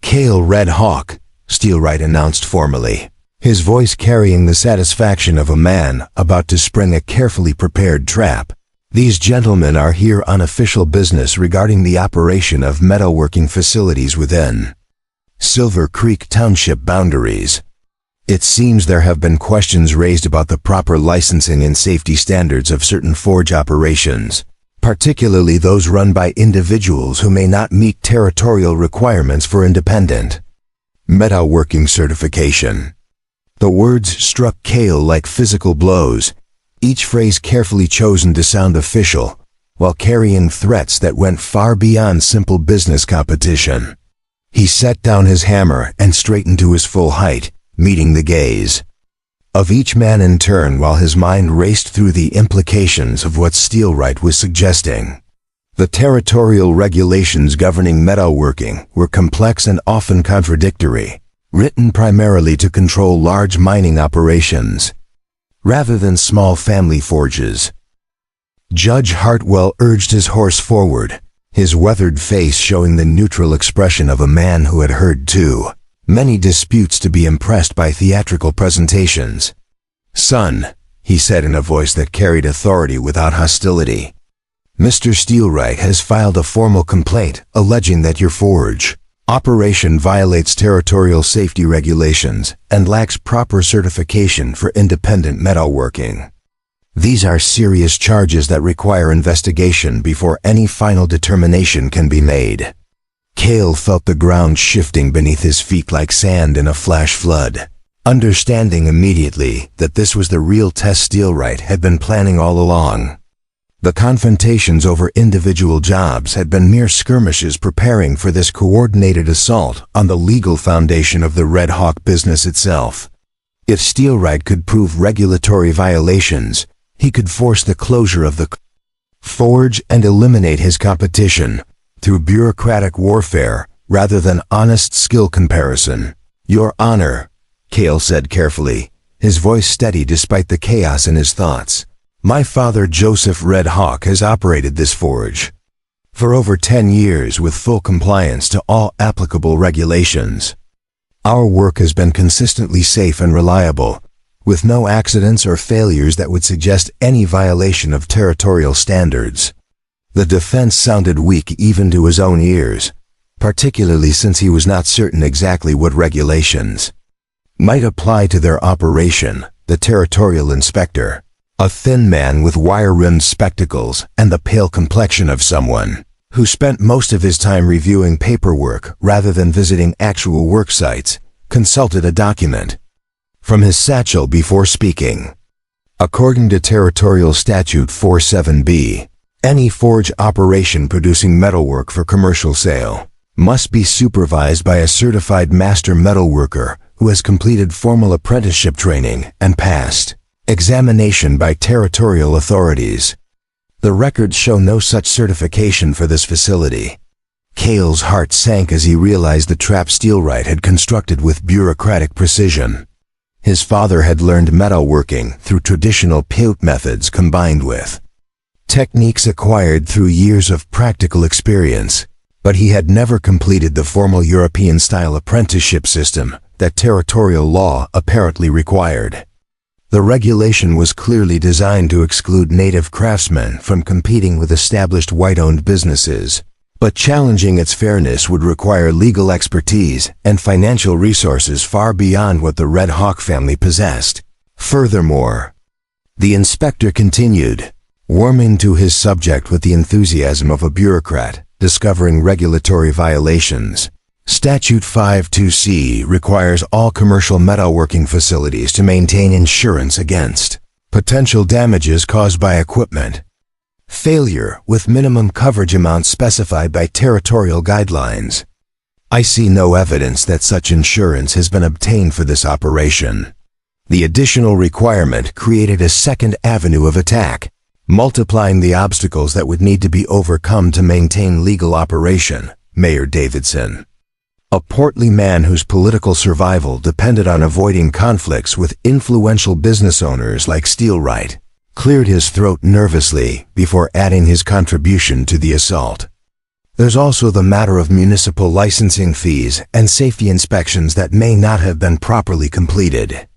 "Cale Red Hawk," Steelwright announced formally, his voice carrying the satisfaction of a man about to spring a carefully prepared trap. "These gentlemen are here on official business regarding the operation of metalworking facilities within Silver Creek Township boundaries. It seems there have been questions raised about the proper licensing and safety standards of certain forge operations, particularly those run by individuals who may not meet territorial requirements for independent metalworking certification." The words struck Cale like physical blows, each phrase carefully chosen to sound official, while carrying threats that went far beyond simple business competition. He set down his hammer and straightened to his full height, meeting the gaze of each man in turn while his mind raced through the implications of what Steelwright was suggesting. The territorial regulations governing metalworking were complex and often contradictory, written primarily to control large mining operations rather than small family forges. Judge Hartwell urged his horse forward, his weathered face showing the neutral expression of a man who had heard too many disputes to be impressed by theatrical presentations. "Son," he said in a voice that carried authority without hostility, "Mr. Steelwright has filed a formal complaint alleging that your forge operation violates territorial safety regulations and lacks proper certification for independent metalworking. These are serious charges that require investigation before any final determination can be made." Cale felt the ground shifting beneath his feet like sand in a flash flood, understanding immediately that this was the real test Steelwright had been planning all along. The confrontations over individual jobs had been mere skirmishes preparing for this coordinated assault on the legal foundation of the Red Hawk business itself. If Steelwright could prove regulatory violations, he could force the closure of the forge and eliminate his competition through bureaucratic warfare rather than honest skill comparison. "Your Honor," Cale said carefully, his voice steady despite the chaos in his thoughts, "my father Joseph Red Hawk has operated this forge for over 10 years with full compliance to all applicable regulations. Our work has been consistently safe and reliable, with no accidents or failures that would suggest any violation of territorial standards." The defense sounded weak even to his own ears, particularly since he was not certain exactly what regulations might apply to their operation. The Territorial Inspector, a thin man with wire-rimmed spectacles and the pale complexion of someone who spent most of his time reviewing paperwork rather than visiting actual work sites, consulted a document. from his satchel before speaking. According to Territorial Statute 47B, any forge operation producing metalwork for commercial sale must be supervised by a certified master metalworker who has completed formal apprenticeship training and passed examination by territorial authorities. The records show no such certification for this facility. Cale's heart sank as he realized the trap Steelwright had constructed with bureaucratic precision. His father had learned metalworking through traditional Paiute methods combined with techniques acquired through years of practical experience, but he had never completed the formal European-style apprenticeship system that territorial law apparently required. The regulation was clearly designed to exclude native craftsmen from competing with established white-owned businesses, but challenging its fairness would require legal expertise and financial resources far beyond what the Red Hawk family possessed. Furthermore, the inspector continued, warming to his subject with the enthusiasm of a bureaucrat discovering regulatory violations. Statute 52C requires all commercial metalworking facilities to maintain insurance against potential damages caused by equipment failure with minimum coverage amounts specified by territorial guidelines. I see no evidence that such insurance has been obtained for this operation. The additional requirement created a second avenue of attack, multiplying the obstacles that would need to be overcome to maintain legal operation. Mayor Davidson, a portly man whose political survival depended on avoiding conflicts with influential business owners like Steelwright, cleared his throat nervously before adding his contribution to the assault. There's also the matter of municipal licensing fees and safety inspections that may not have been properly completed.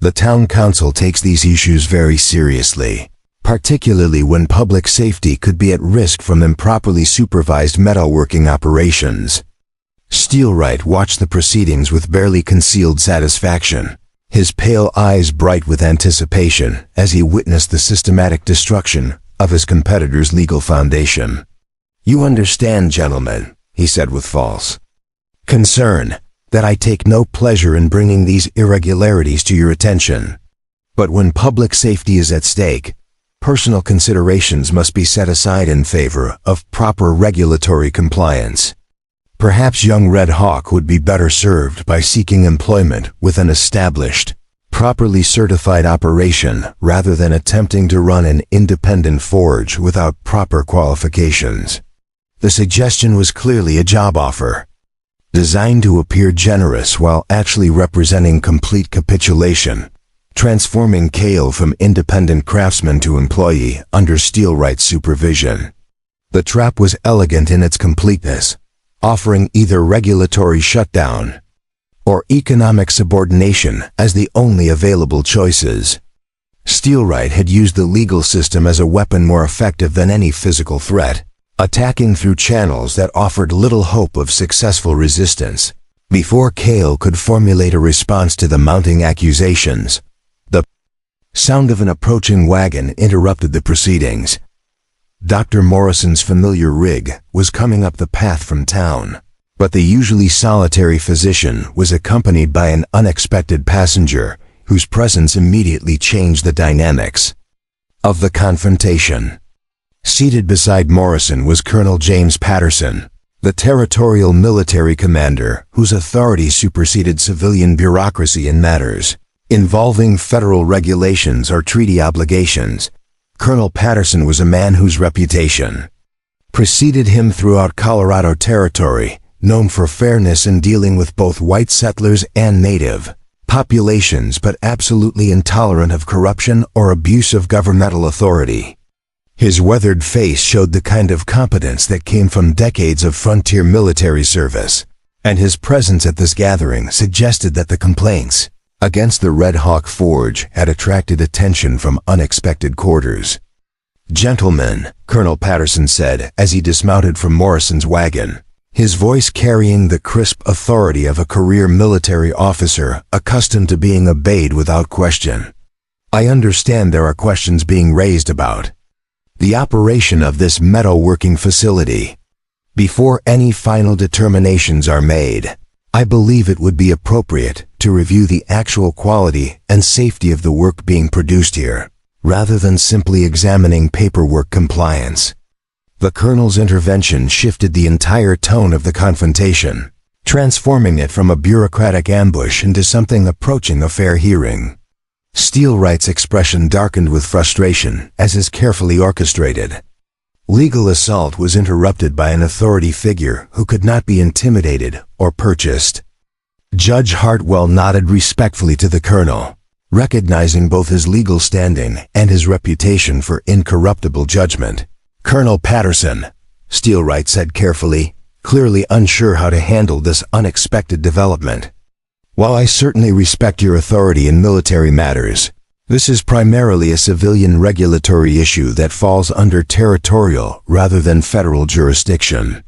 The town council takes these issues very seriously, particularly when public safety could be at risk from improperly supervised metalworking operations. Steelwright watched the proceedings with barely concealed satisfaction, his pale eyes bright with anticipation as he witnessed the systematic destruction of his competitor's legal foundation. "You understand, gentlemen," he said with false concern, "that I take no pleasure in bringing these irregularities to your attention. But when public safety is at stake, personal considerations must be set aside in favor of proper regulatory compliance. Perhaps young Red Hawk would be better served by seeking employment with an established, properly certified operation rather than attempting to run an independent forge without proper qualifications." The suggestion was clearly a job offer, designed to appear generous while actually representing complete capitulation, transforming Cale from independent craftsman to employee under Steelwright's supervision. The trap was elegant in its completeness, offering either regulatory shutdown or economic subordination as the only available choices. Steelwright had used the legal system as a weapon more effective than any physical threat, attacking through channels that offered little hope of successful resistance. Before Cale could formulate a response to the mounting accusations, the sound of an approaching wagon interrupted the proceedings. Dr. Morrison's familiar rig was coming up the path from town, but the usually solitary physician was accompanied by an unexpected passenger whose presence immediately changed the dynamics of the confrontation. Seated beside Morrison was Colonel James Patterson, the territorial military commander whose authority superseded civilian bureaucracy in matters involving federal regulations or treaty obligations. Colonel Patterson was a man whose reputation preceded him throughout Colorado Territory, known for fairness in dealing with both white settlers and native populations, but absolutely intolerant of corruption or abuse of governmental authority. His weathered face showed the kind of competence that came from decades of frontier military service, and his presence at this gathering suggested that the complaints against the Red Hawk Forge had attracted attention from unexpected quarters. "Gentlemen," Colonel Patterson said as he dismounted from Morrison's wagon, his voice carrying the crisp authority of a career military officer accustomed to being obeyed without question. "I understand there are questions being raised about the operation of this metalworking facility. Before any final determinations are made, I believe it would be appropriate to review the actual quality and safety of the work being produced here, rather than simply examining paperwork compliance. The colonel's intervention shifted the entire tone of the confrontation, transforming it from a bureaucratic ambush into something approaching a fair hearing. Steelwright's expression darkened with frustration as is carefully orchestrated. Legal assault was interrupted by an authority figure who could not be intimidated or purchased. Judge Hartwell nodded respectfully to the colonel, recognizing both his legal standing and his reputation for incorruptible judgment. "Colonel Patterson," Steelwright said carefully, clearly unsure how to handle this unexpected development. "While I certainly respect your authority in military matters, this is primarily a civilian regulatory issue that falls under territorial rather than federal jurisdiction.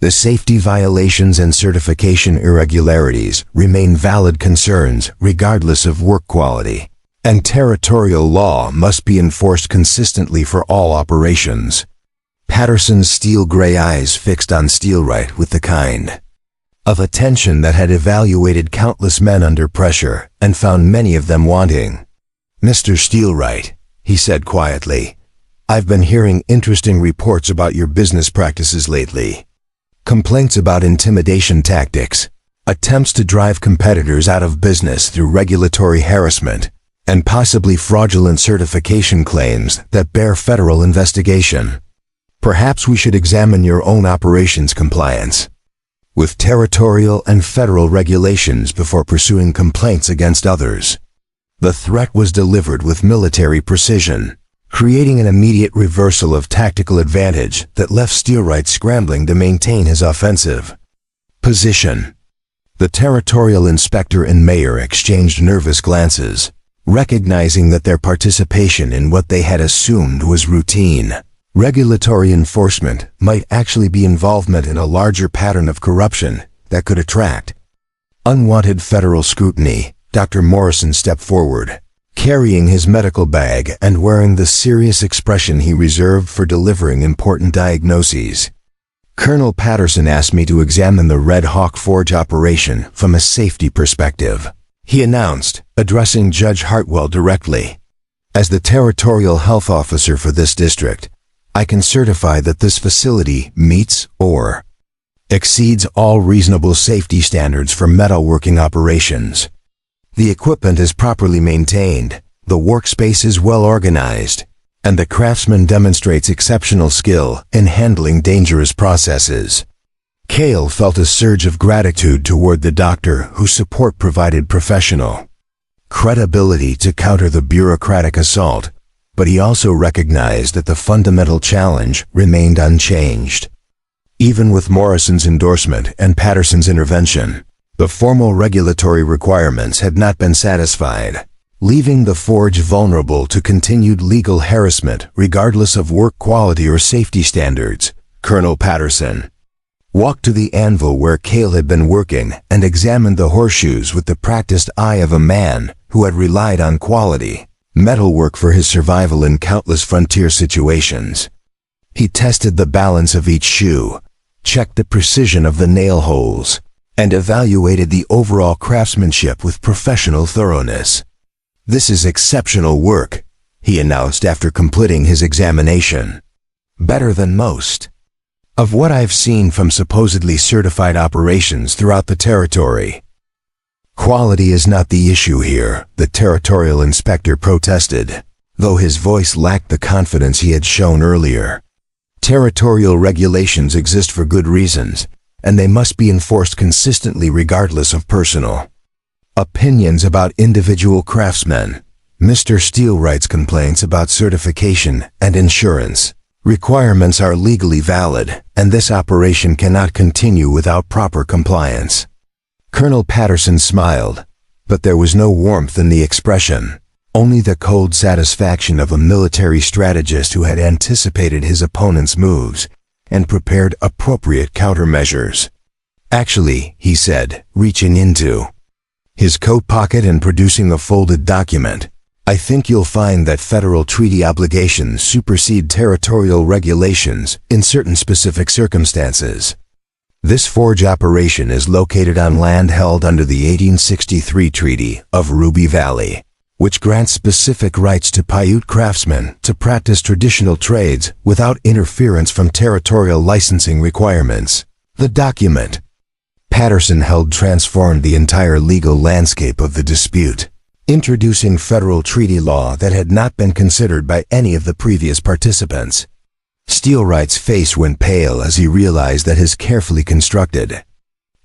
The safety violations and certification irregularities remain valid concerns regardless of work quality, and territorial law must be enforced consistently for all operations." Patterson's steel-gray eyes fixed on Steelwright with the kind of attention that had evaluated countless men under pressure and found many of them wanting. "Mr. Steelwright," he said quietly, "I've been hearing interesting reports about your business practices lately. Complaints about intimidation tactics, attempts to drive competitors out of business through regulatory harassment, and possibly fraudulent certification claims that bear federal investigation. Perhaps we should examine your own operations compliance with territorial and federal regulations before pursuing complaints against others." The threat was delivered with military precision, creating an immediate reversal of tactical advantage that left Steelwright scrambling to maintain his offensive position. The territorial inspector and mayor exchanged nervous glances, recognizing that their participation in what they had assumed was routine regulatory enforcement might actually be involvement in a larger pattern of corruption that could attract unwanted federal scrutiny. Dr. Morrison stepped forward, carrying his medical bag and wearing the serious expression he reserved for delivering important diagnoses. "Colonel Patterson asked me to examine the Red Hawk Forge operation from a safety perspective," he announced, addressing Judge Hartwell directly. "As the territorial health officer for this district, I can certify that this facility meets or exceeds all reasonable safety standards for metalworking operations. The equipment is properly maintained, the workspace is well organized, and the craftsman demonstrates exceptional skill in handling dangerous processes." Cale felt a surge of gratitude toward the doctor whose support provided professional credibility to counter the bureaucratic assault, but he also recognized that the fundamental challenge remained unchanged. Even with Morrison's endorsement and Patterson's intervention, the formal regulatory requirements had not been satisfied, leaving the forge vulnerable to continued legal harassment regardless of work quality or safety standards. Colonel Patterson walked to the anvil where Cale had been working and examined the horseshoes with the practiced eye of a man who had relied on quality metalwork for his survival in countless frontier situations. He tested the balance of each shoe, checked the precision of the nail holes, and evaluated the overall craftsmanship with professional thoroughness. "This is exceptional work," he announced after completing his examination. "Better than most of what I've seen from supposedly certified operations throughout the territory." "Quality is not the issue here," the territorial inspector protested, though his voice lacked the confidence he had shown earlier. "Territorial regulations exist for good reasons, and they must be enforced consistently regardless of personal opinions about individual craftsmen. Mr. Steelwright's complaints about certification and insurance requirements are legally valid, and this operation cannot continue without proper compliance." Colonel Patterson smiled, but there was no warmth in the expression, only the cold satisfaction of a military strategist who had anticipated his opponent's moves and prepared appropriate countermeasures. "Actually," he said, reaching into his coat pocket and producing a folded document, "I think you'll find that federal treaty obligations supersede territorial regulations in certain specific circumstances. This forge operation is located on land held under the 1863 Treaty of Ruby Valley, which grants specific rights to Paiute craftsmen to practice traditional trades without interference from territorial licensing requirements. The document Patterson held transformed the entire legal landscape of the dispute, introducing federal treaty law that had not been considered by any of the previous participants. Steelwright's face went pale as he realized that his carefully constructed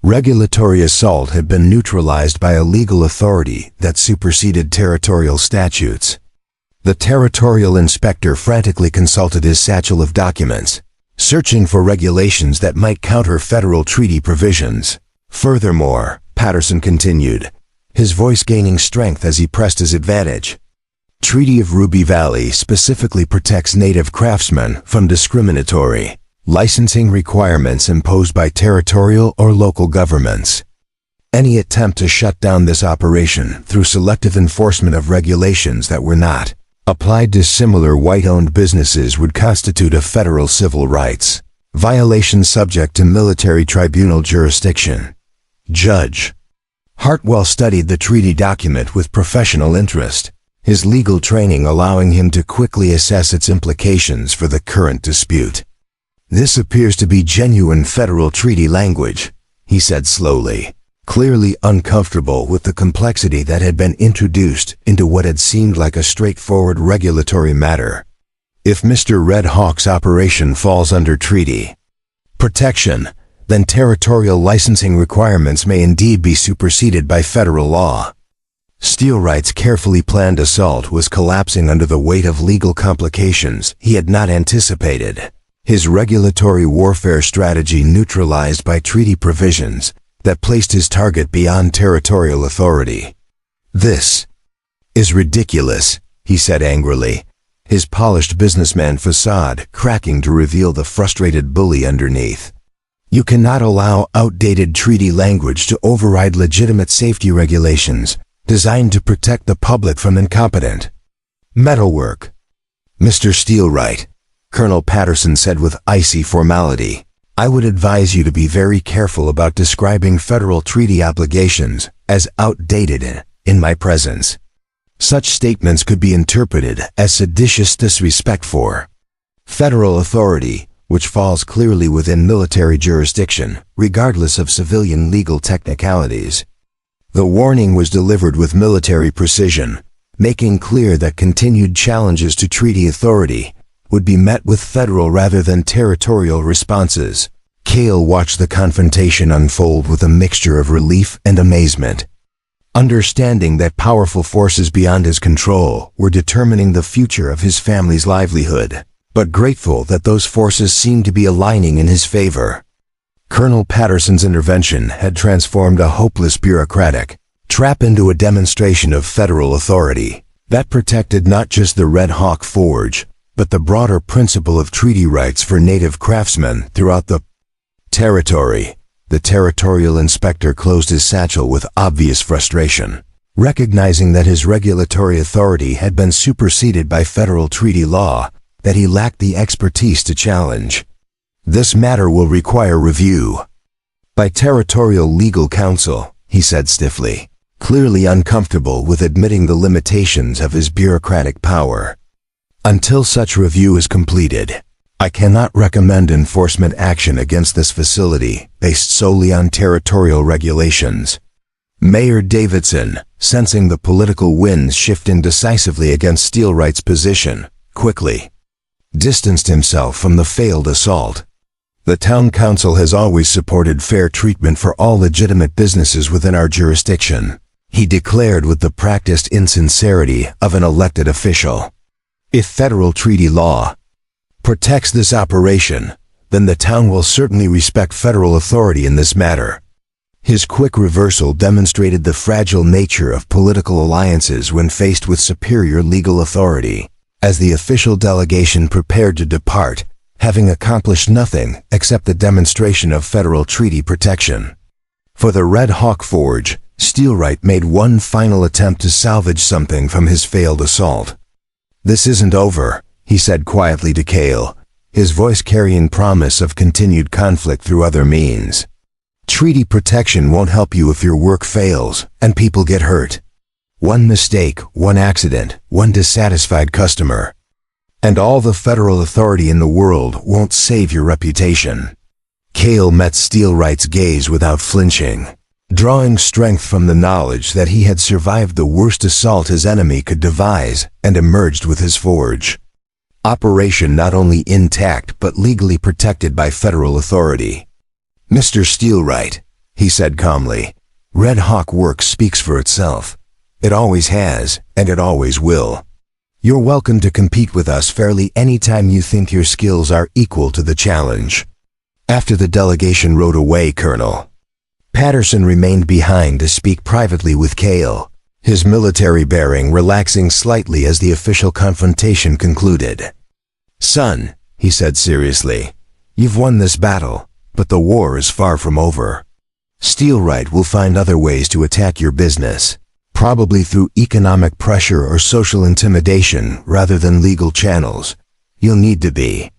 regulatory assault had been neutralized by a legal authority that superseded territorial statutes. The territorial inspector frantically consulted his satchel of documents, searching for regulations that might counter federal treaty provisions. Furthermore, Patterson continued, his voice gaining strength as he pressed his advantage. Treaty of Ruby Valley specifically protects Native craftsmen from discriminatory licensing requirements imposed by territorial or local governments. Any attempt to shut down this operation through selective enforcement of regulations that were not applied to similar white-owned businesses would constitute a federal civil rights violation subject to military tribunal jurisdiction. Judge Hartwell studied the treaty document with professional interest, his legal training allowing him to quickly assess its implications for the current dispute. This appears to be genuine federal treaty language, he said slowly, clearly uncomfortable with the complexity that had been introduced into what had seemed like a straightforward regulatory matter. If Mr. Red Hawk's operation falls under treaty protection, then territorial licensing requirements may indeed be superseded by federal law. Steelwright's carefully planned assault was collapsing under the weight of legal complications he had not anticipated. His regulatory warfare strategy neutralized by treaty provisions that placed his target beyond territorial authority. This is ridiculous, he said angrily, his polished businessman facade cracking to reveal the frustrated bully underneath. You cannot allow outdated treaty language to override legitimate safety regulations designed to protect the public from incompetent metalwork. Mr. Steelwright, Colonel Patterson said with icy formality, I would advise you to be very careful about describing federal treaty obligations as outdated in my presence. Such statements could be interpreted as seditious disrespect for federal authority, which falls clearly within military jurisdiction, regardless of civilian legal technicalities. The warning was delivered with military precision, making clear that continued challenges to treaty authority would be met with federal rather than territorial responses. Cale watched the confrontation unfold with a mixture of relief and amazement, understanding that powerful forces beyond his control were determining the future of his family's livelihood, but grateful that those forces seemed to be aligning in his favor. Colonel Patterson's intervention had transformed a hopeless bureaucratic trap into a demonstration of federal authority that protected not just the Red Hawk Forge, but the broader principle of treaty rights for Native craftsmen throughout the territory. The territorial inspector closed his satchel with obvious frustration, recognizing that his regulatory authority had been superseded by federal treaty law that he lacked the expertise to challenge. This matter will require review by territorial legal counsel, he said stiffly, clearly uncomfortable with admitting the limitations of his bureaucratic power. Until such review is completed, I cannot recommend enforcement action against this facility based solely on territorial regulations. Mayor Davidson, sensing the political winds shifting decisively against Steelwright's position, quickly distanced himself from the failed assault. The town council has always supported fair treatment for all legitimate businesses within our jurisdiction, he declared with the practiced insincerity of an elected official. If federal treaty law protects this operation, then the town will certainly respect federal authority in this matter. His quick reversal demonstrated the fragile nature of political alliances when faced with superior legal authority. As the official delegation prepared to depart, having accomplished nothing except the demonstration of federal treaty protection. For the Red Hawk Forge, Steelwright made one final attempt to salvage something from his failed assault. This isn't over, he said quietly to Cale, his voice carrying promise of continued conflict through other means. Treaty protection won't help you if your work fails and people get hurt. One mistake, one accident, one dissatisfied customer, and all the federal authority in the world won't save your reputation. Cale met Steelwright's gaze without flinching, drawing strength from the knowledge that he had survived the worst assault his enemy could devise and emerged with his forge operation not only intact but legally protected by federal authority. "Mr. Steelwright," he said calmly, "Red Hawk work speaks for itself. It always has, and it always will. You're welcome to compete with us fairly anytime you think your skills are equal to the challenge." After the delegation rode away, Colonel Patterson remained behind to speak privately with Cale, his military bearing relaxing slightly as the official confrontation concluded. "Son," he said seriously, "you've won this battle, but the war is far from over. Steelwright will find other ways to attack your business, probably through economic pressure or social intimidation rather than legal channels. You'll need to be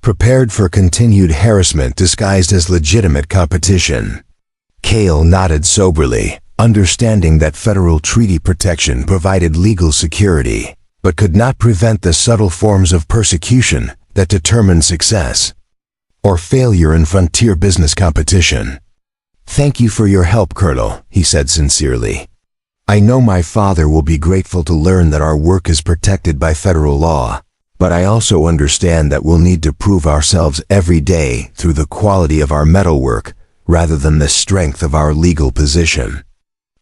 prepared for continued harassment disguised as legitimate competition." Cale nodded soberly, understanding that federal treaty protection provided legal security, but could not prevent the subtle forms of persecution that determine success or failure in frontier business competition. "Thank you for your help, Colonel," he said sincerely. "I know my father will be grateful to learn that our work is protected by federal law, but I also understand that we'll need to prove ourselves every day through the quality of our metalwork rather than the strength of our legal position."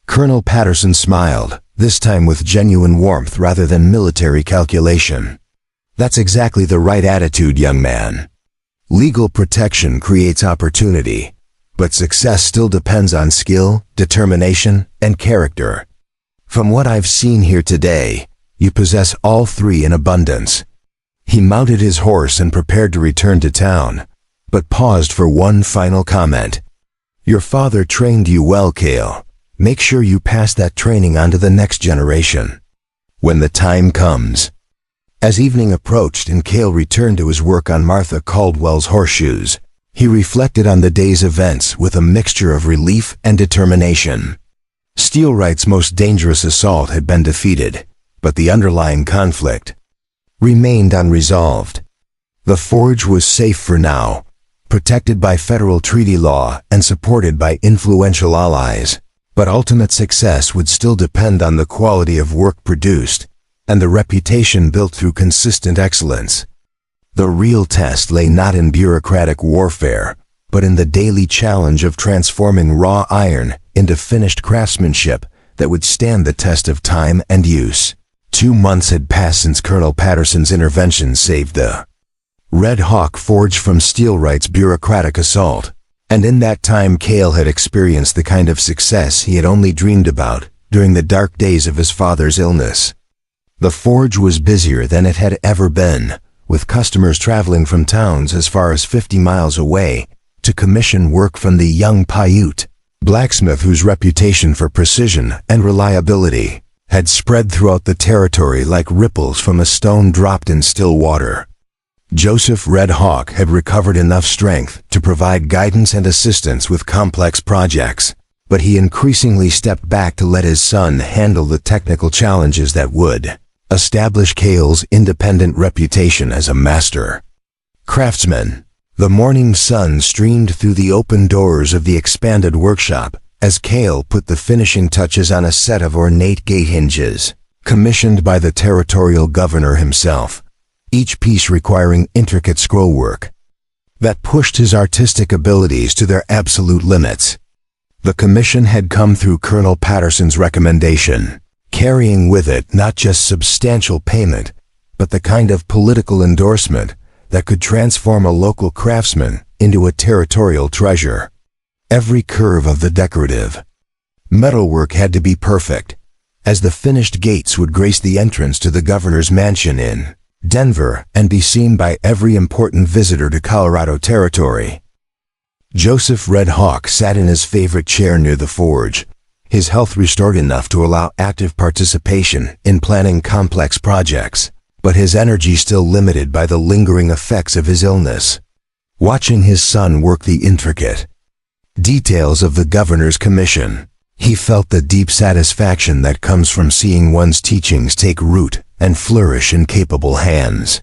Colonel Patterson smiled, this time with genuine warmth rather than military calculation. "That's exactly the right attitude, young man. Legal protection creates opportunity, but success still depends on skill, determination, and character. From what I've seen here today, you possess all three in abundance." He mounted his horse and prepared to return to town, but paused for one final comment. "Your father trained you well, Cale. Make sure you pass that training on to the next generation when the time comes." As evening approached and Cale returned to his work on Martha Caldwell's horseshoes, he reflected on the day's events with a mixture of relief and determination. Steelwright's most dangerous assault had been defeated, but the underlying conflict remained unresolved. The forge was safe for now, protected by federal treaty law and supported by influential allies, but ultimate success would still depend on the quality of work produced and the reputation built through consistent excellence. The real test lay not in bureaucratic warfare, but in the daily challenge of transforming raw iron into finished craftsmanship that would stand the test of time and use. 2 months had passed since Colonel Patterson's intervention saved the Red Hawk forge from Steelwright's bureaucratic assault, and in that time Cale had experienced the kind of success he had only dreamed about during the dark days of his father's illness. The forge was busier than it had ever been, with customers traveling from towns as far as 50 miles away to commission work from the young Paiute blacksmith whose reputation for precision and reliability had spread throughout the territory like ripples from a stone dropped in still water. Joseph Red Hawk had recovered enough strength to provide guidance and assistance with complex projects, but he increasingly stepped back to let his son handle the technical challenges that would establish Cale's independent reputation as a master craftsman. The morning sun streamed through the open doors of the expanded workshop as Cale put the finishing touches on a set of ornate gate hinges, commissioned by the territorial governor himself, each piece requiring intricate scrollwork that pushed his artistic abilities to their absolute limits. The commission had come through Colonel Patterson's recommendation, carrying with it not just substantial payment, but the kind of political endorsement that could transform a local craftsman into a territorial treasure. Every curve of the decorative metalwork had to be perfect, as the finished gates would grace the entrance to the governor's mansion in Denver and be seen by every important visitor to Colorado Territory. Joseph Red Hawk sat in his favorite chair near the forge, his health restored enough to allow active participation in planning complex projects. but his energy still limited by the lingering effects of his illness. Watching his son work the intricate details of the governor's commission, he felt the deep satisfaction that comes from seeing one's teachings take root and flourish in capable hands.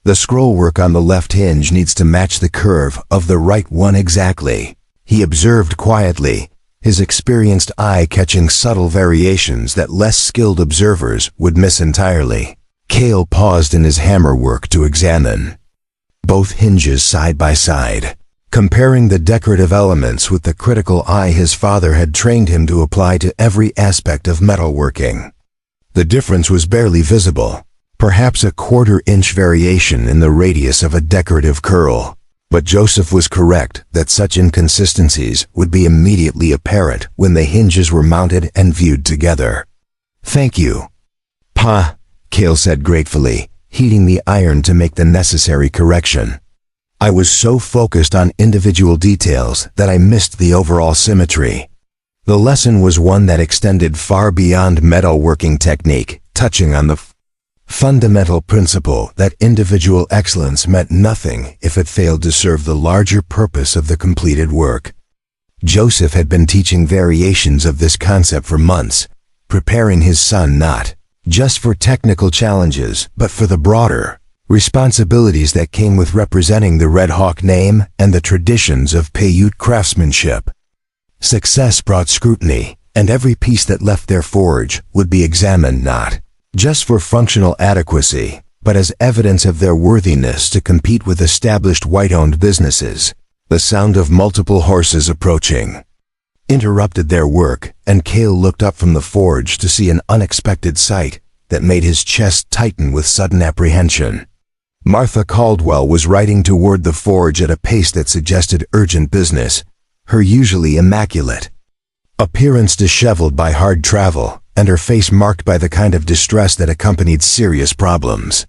The scrollwork on the left hinge needs to match the curve of the right one exactly, he observed quietly, his experienced eye catching subtle variations that less skilled observers would miss entirely. Cale paused in his hammer work to examine both hinges side by side, comparing the decorative elements with the critical eye his father had trained him to apply to every aspect of metalworking. The difference was barely visible, perhaps a quarter-inch variation in the radius of a decorative curl, but Joseph was correct that such inconsistencies would be immediately apparent when the hinges were mounted and viewed together. "Thank you, Pa," Cale said gratefully, heating the iron to make the necessary correction. "I was so focused on individual details that I missed the overall symmetry." The lesson was one that extended far beyond metalworking technique, touching on the fundamental principle that individual excellence meant nothing if it failed to serve the larger purpose of the completed work. Joseph had been teaching variations of this concept for months, preparing his son not just for technical challenges, but for the broader responsibilities that came with representing the Red Hawk name and the traditions of Paiute craftsmanship. Success brought scrutiny, and every piece that left their forge would be examined not just for functional adequacy, but as evidence of their worthiness to compete with established white-owned businesses. The sound of multiple horses approaching interrupted their work, and Cale looked up from the forge to see an unexpected sight that made his chest tighten with sudden apprehension. Martha Caldwell was riding toward the forge at a pace that suggested urgent business, her usually immaculate appearance disheveled by hard travel, and her face marked by the kind of distress that accompanied serious problems.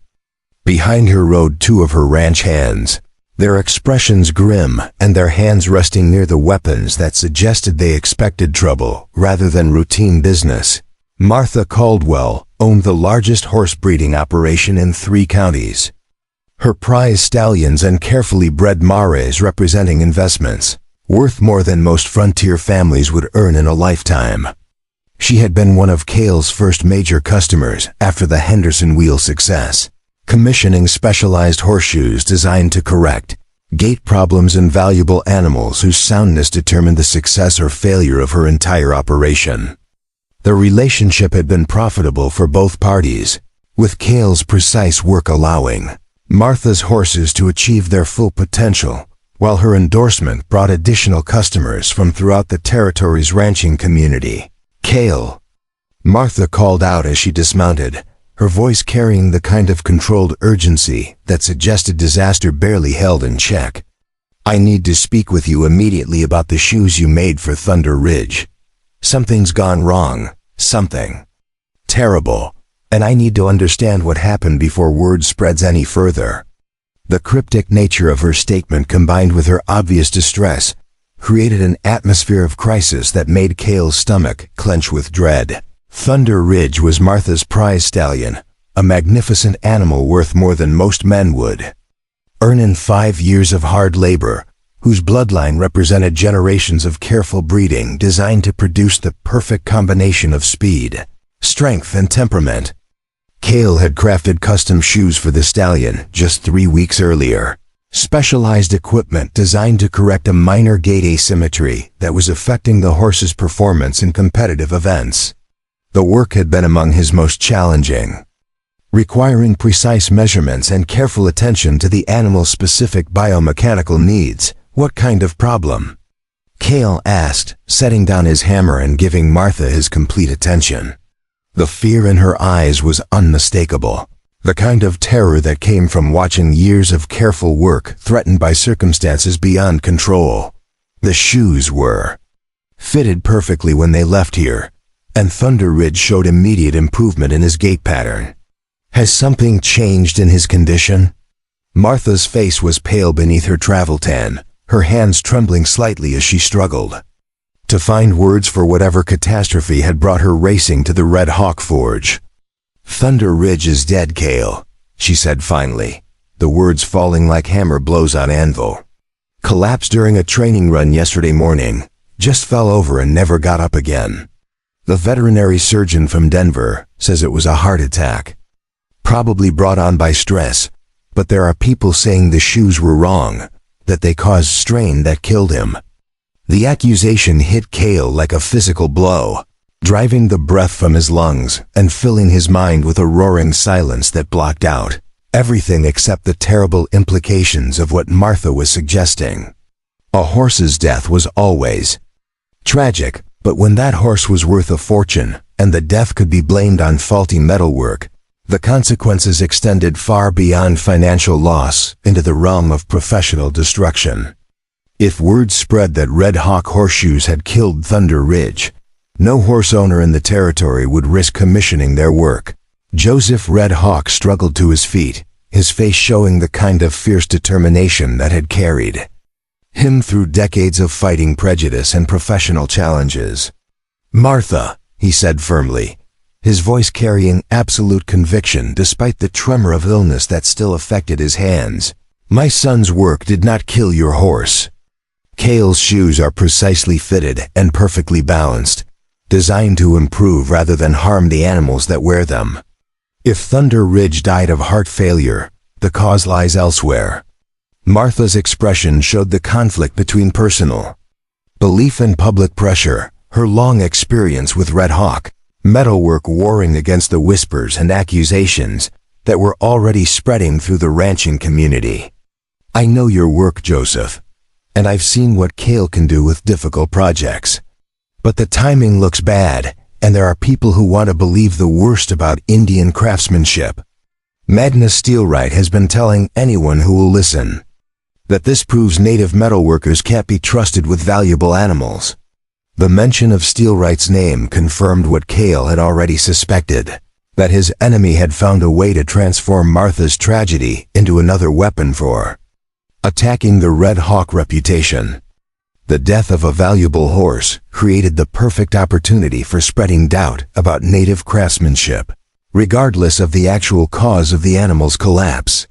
Behind her rode two of her ranch hands, their expressions grim and their hands resting near the weapons that suggested they expected trouble rather than routine business. Martha Caldwell owned the largest horse breeding operation in 3 counties. Her prize stallions and carefully bred mares representing investments worth more than most frontier families would earn in a lifetime. She had been one of Cale's first major customers after the Henderson Wheel success, commissioning specialized horseshoes designed to correct gait problems in valuable animals whose soundness determined the success or failure of her entire operation. The relationship had been profitable for both parties, with Cale's precise work allowing Martha's horses to achieve their full potential, while her endorsement brought additional customers from throughout the territory's ranching community. "Cale," Martha called out as she dismounted, her voice carrying the kind of controlled urgency that suggested disaster barely held in check. "I need to speak with you immediately about the shoes you made for Thunder Ridge. Something's gone wrong, something terrible, and I need to understand what happened before word spreads any further." The cryptic nature of her statement combined with her obvious distress created an atmosphere of crisis that made Cale's stomach clench with dread. Thunder Ridge was Martha's prize stallion, a magnificent animal worth more than most men would earn in 5 years of hard labor, whose bloodline represented generations of careful breeding designed to produce the perfect combination of speed, strength, and temperament. Cale had crafted custom shoes for the stallion just 3 weeks earlier, specialized equipment designed to correct a minor gait asymmetry that was affecting the horse's performance in competitive events. The work had been among his most challenging, requiring precise measurements and careful attention to the animal's specific biomechanical needs. "What kind of problem?" Cale asked, setting down his hammer and giving Martha his complete attention. The fear in her eyes was unmistakable, the kind of terror that came from watching years of careful work threatened by circumstances beyond control. The shoes were fitted perfectly when they left here, and Thunder Ridge showed immediate improvement in his gait pattern. "Has something changed in his condition?" Martha's face was pale beneath her travel tan, her hands trembling slightly as she struggled to find words for whatever catastrophe had brought her racing to the Red Hawk Forge. "Thunder Ridge is dead, Cale. she said finally, the words falling like hammer blows on anvil. Collapsed during a training run yesterday morning, just fell over and never got up again. The veterinary surgeon from Denver says it was a heart attack. Probably brought on by stress, but there are people saying the shoes were wrong, that they caused strain that killed him. The accusation hit Cale like a physical blow, driving the breath from his lungs and filling his mind with a roaring silence that blocked out everything except the terrible implications of what Martha was suggesting. A horse's death was always tragic, but when that horse was worth a fortune and the death could be blamed on faulty metalwork, the consequences extended far beyond financial loss into the realm of professional destruction. If word spread that Red Hawk horseshoes had killed Thunder Ridge, no horse owner in the territory would risk commissioning their work. Joseph Red Hawk struggled to his feet, his face showing the kind of fierce determination that had carried him through decades of fighting prejudice and professional challenges. "Martha," he said firmly, his voice carrying absolute conviction despite the tremor of illness that still affected his hands, "my son's work did not kill your horse. Cale's shoes are precisely fitted and perfectly balanced, designed to improve rather than harm the animals that wear them. If Thunder Ridge died of heart failure, the cause lies elsewhere." Martha's expression showed the conflict between personal belief and public pressure, her long experience with Red Hawk metalwork warring against the whispers and accusations that were already spreading through the ranching community. "I know your work, Joseph, and I've seen what Cale can do with difficult projects. But the timing looks bad, and there are people who want to believe the worst about Indian craftsmanship. Magnus Steelwright has been telling anyone who will listen that this proves native metalworkers can't be trusted with valuable animals." The mention of Steelwright's name confirmed what Cale had already suspected, that his enemy had found a way to transform Martha's tragedy into another weapon for attacking the Red Hawk reputation. The death of a valuable horse created the perfect opportunity for spreading doubt about native craftsmanship, regardless of the actual cause of the animal's collapse.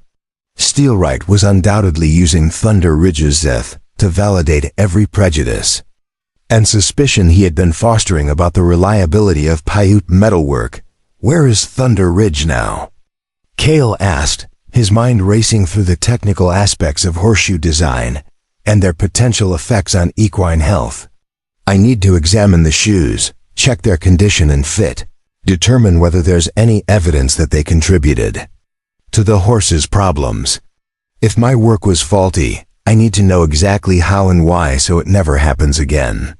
Steelwright was undoubtedly using Thunder Ridge's death to validate every prejudice and suspicion he had been fostering about the reliability of Paiute metalwork. "Where is Thunder Ridge now?" Cale asked, his mind racing through the technical aspects of horseshoe design and their potential effects on equine health. "I need to examine the shoes, check their condition and fit, determine whether there's any evidence that they contributed to the horse's problems. If my work was faulty, I need to know exactly how and why so it never happens again."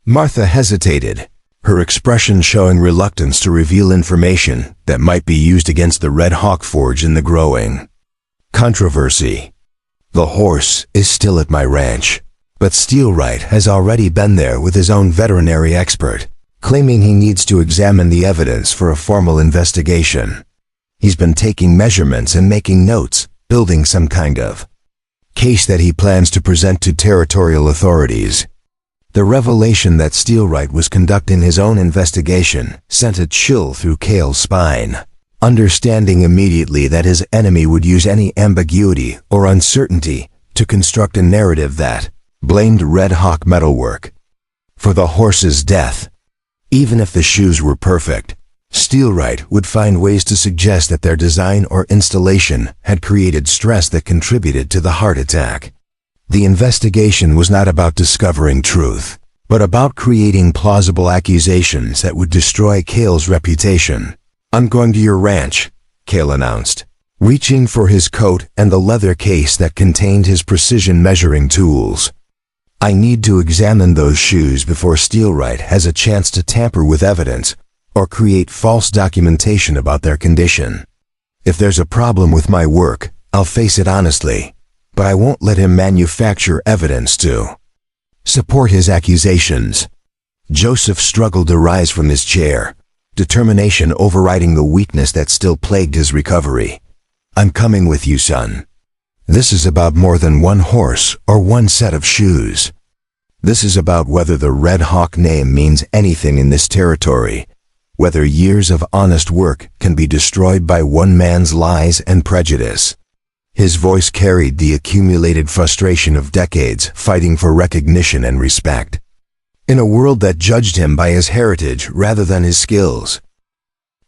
Martha hesitated, her expression showing reluctance to reveal information that might be used against the Red Hawk Forge in the growing controversy. "The horse is still at my ranch, but Steelwright has already been there with his own veterinary expert, claiming he needs to examine the evidence for a formal investigation. He's been taking measurements and making notes, building some kind of case that he plans to present to territorial authorities." The revelation that Steelwright was conducting his own investigation sent a chill through Cale's spine, understanding immediately that his enemy would use any ambiguity or uncertainty to construct a narrative that blamed Red Hawk metalwork for the horse's death. Even if the shoes were perfect, Steelwright would find ways to suggest that their design or installation had created stress that contributed to the heart attack. The investigation was not about discovering truth, but about creating plausible accusations that would destroy Cale's reputation. "I'm going to your ranch," Cale announced, reaching for his coat and the leather case that contained his precision measuring tools. "I need to examine those shoes before Steelwright has a chance to tamper with evidence or create false documentation about their condition. If there's a problem with my work, I'll face it honestly, but I won't let him manufacture evidence to support his accusations." Joseph struggled to rise from his chair, determination overriding the weakness that still plagued his recovery. "I'm coming with you, son. This is about more than one horse or one set of shoes. This is about whether the Red Hawk name means anything in this territory, whether years of honest work can be destroyed by one man's lies and prejudice. His voice carried the accumulated frustration of decades fighting for recognition and respect, in a world that judged him by his heritage rather than his skills.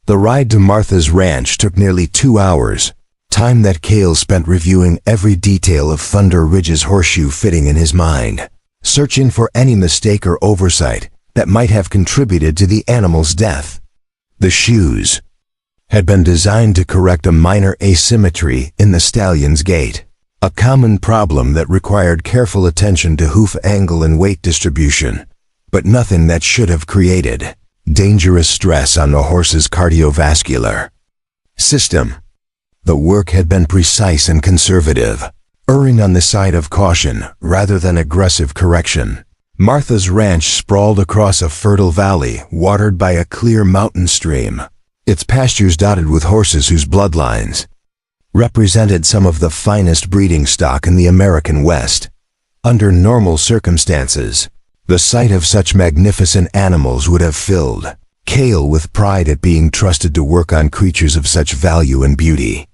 The ride to Martha's ranch took nearly 2 hours, time that Cale spent reviewing every detail of Thunder Ridge's horseshoe fitting in his mind, searching for any mistake or oversight that might have contributed to the animal's death. The shoes had been designed to correct a minor asymmetry in the stallion's gait, a common problem that required careful attention to hoof angle and weight distribution, but nothing that should have created dangerous stress on the horse's cardiovascular system. The work had been precise and conservative, erring on the side of caution rather than aggressive correction. Martha's ranch sprawled across a fertile valley watered by a clear mountain stream, its pastures dotted with horses whose bloodlines represented some of the finest breeding stock in the American West. Under normal circumstances, the sight of such magnificent animals would have filled Cale with pride at being trusted to work on creatures of such value and beauty.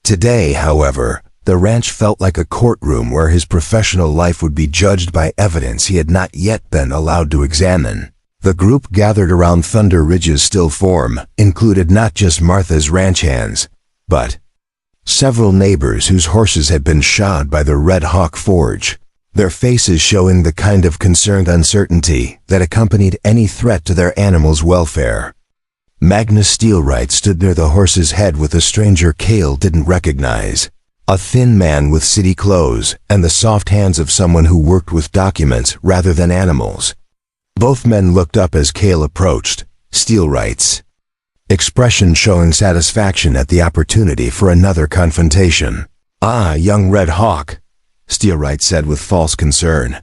Today, however, the ranch felt like a courtroom where his professional life would be judged by evidence he had not yet been allowed to examine. The group gathered around Thunder Ridge's still form included not just Martha's ranch hands, but several neighbors whose horses had been shod by the Red Hawk Forge, their faces showing the kind of concerned uncertainty that accompanied any threat to their animal's welfare. Magnus Steelwright stood near the horse's head with a stranger Cale didn't recognize, a thin man with city clothes and the soft hands of someone who worked with documents rather than animals. Both men looked up as Cale approached, Steelwright's expression showing satisfaction at the opportunity for another confrontation. "Ah, young Red Hawk," Steelwright said with false concern.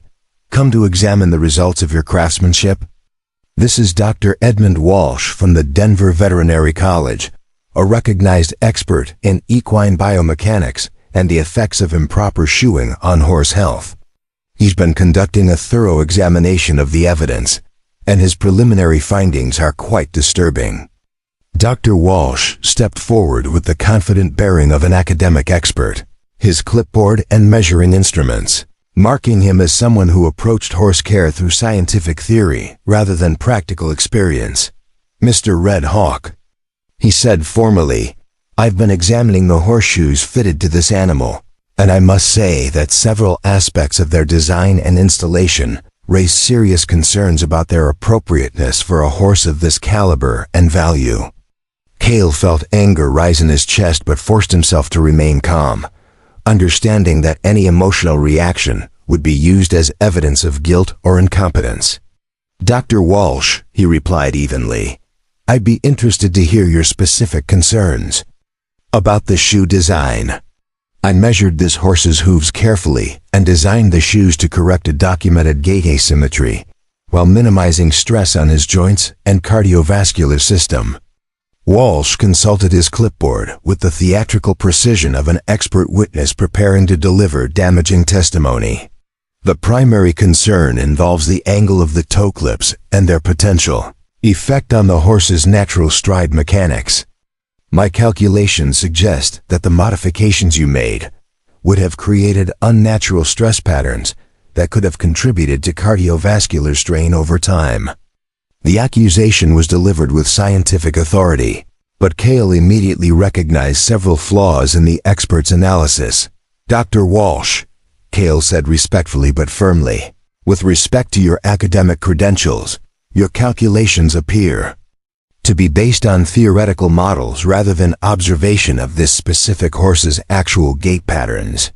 "Come to examine the results of your craftsmanship? This is Dr. Edmund Walsh from the Denver Veterinary College, a recognized expert in equine biomechanics and the effects of improper shoeing on horse health. He's been conducting a thorough examination of the evidence, and his preliminary findings are quite disturbing." Dr. Walsh stepped forward with the confident bearing of an academic expert, his clipboard and measuring instruments, marking him as someone who approached horse care through scientific theory rather than practical experience. "Mr. Red Hawk," he said formally, "I've been examining the horseshoes fitted to this animal, and I must say that several aspects of their design and installation raise serious concerns about their appropriateness for a horse of this caliber and value." Cale felt anger rise in his chest but forced himself to remain calm, understanding that any emotional reaction would be used as evidence of guilt or incompetence. "Dr. Walsh," he replied evenly, "I'd be interested to hear your specific concerns about the shoe design. I measured this horse's hooves carefully and designed the shoes to correct a documented gait asymmetry while minimizing stress on his joints and cardiovascular system." Walsh consulted his clipboard with the theatrical precision of an expert witness preparing to deliver damaging testimony. "The primary concern involves the angle of the toe clips and their potential effect on the horse's natural stride mechanics. My calculations suggest that the modifications you made would have created unnatural stress patterns that could have contributed to cardiovascular strain over time." The accusation was delivered with scientific authority, but Cale immediately recognized several flaws in the expert's analysis. "Dr. Walsh," Cale said respectfully but firmly, "with respect to your academic credentials, your calculations appear to be based on theoretical models rather than observation of this specific horse's actual gait patterns.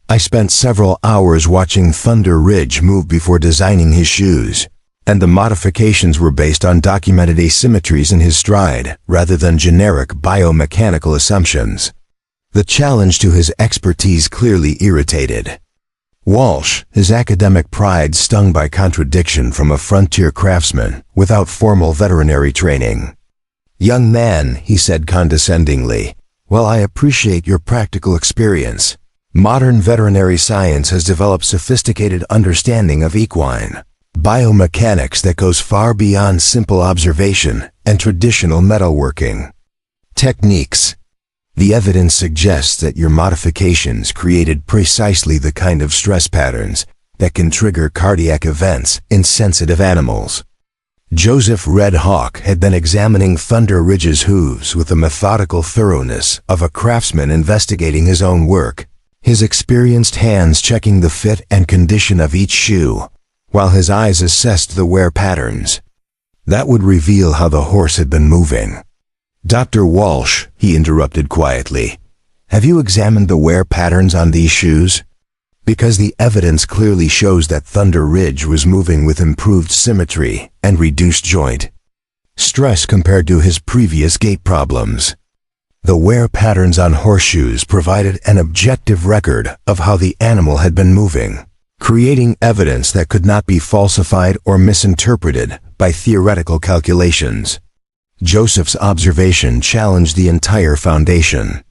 I spent several hours watching Thunder Ridge move before designing his shoes, and the modifications were based on documented asymmetries in his stride rather than generic biomechanical assumptions." The challenge to his expertise clearly irritated Walsh, his academic pride stung by contradiction from a frontier craftsman without formal veterinary training. "Young man," he said condescendingly, "while I appreciate your practical experience, modern veterinary science has developed sophisticated understanding of equine biomechanics that goes far beyond simple observation and traditional metalworking techniques. The evidence suggests that your modifications created precisely the kind of stress patterns that can trigger cardiac events in sensitive animals. Joseph Red Hawk had been examining Thunder Ridge's hooves with the methodical thoroughness of a craftsman investigating his own work, his experienced hands checking the fit and condition of each shoe, while his eyes assessed the wear patterns. That would reveal how the horse had been moving. "Dr. Walsh," he interrupted quietly, "have you examined the wear patterns on these shoes? Because the evidence clearly shows that Thunder Ridge was moving with improved symmetry and reduced joint stress compared to his previous gait problems. The wear patterns on horseshoes provided an objective record of how the animal had been moving, creating evidence that could not be falsified or misinterpreted by theoretical calculations." Joseph's observation challenged the entire foundation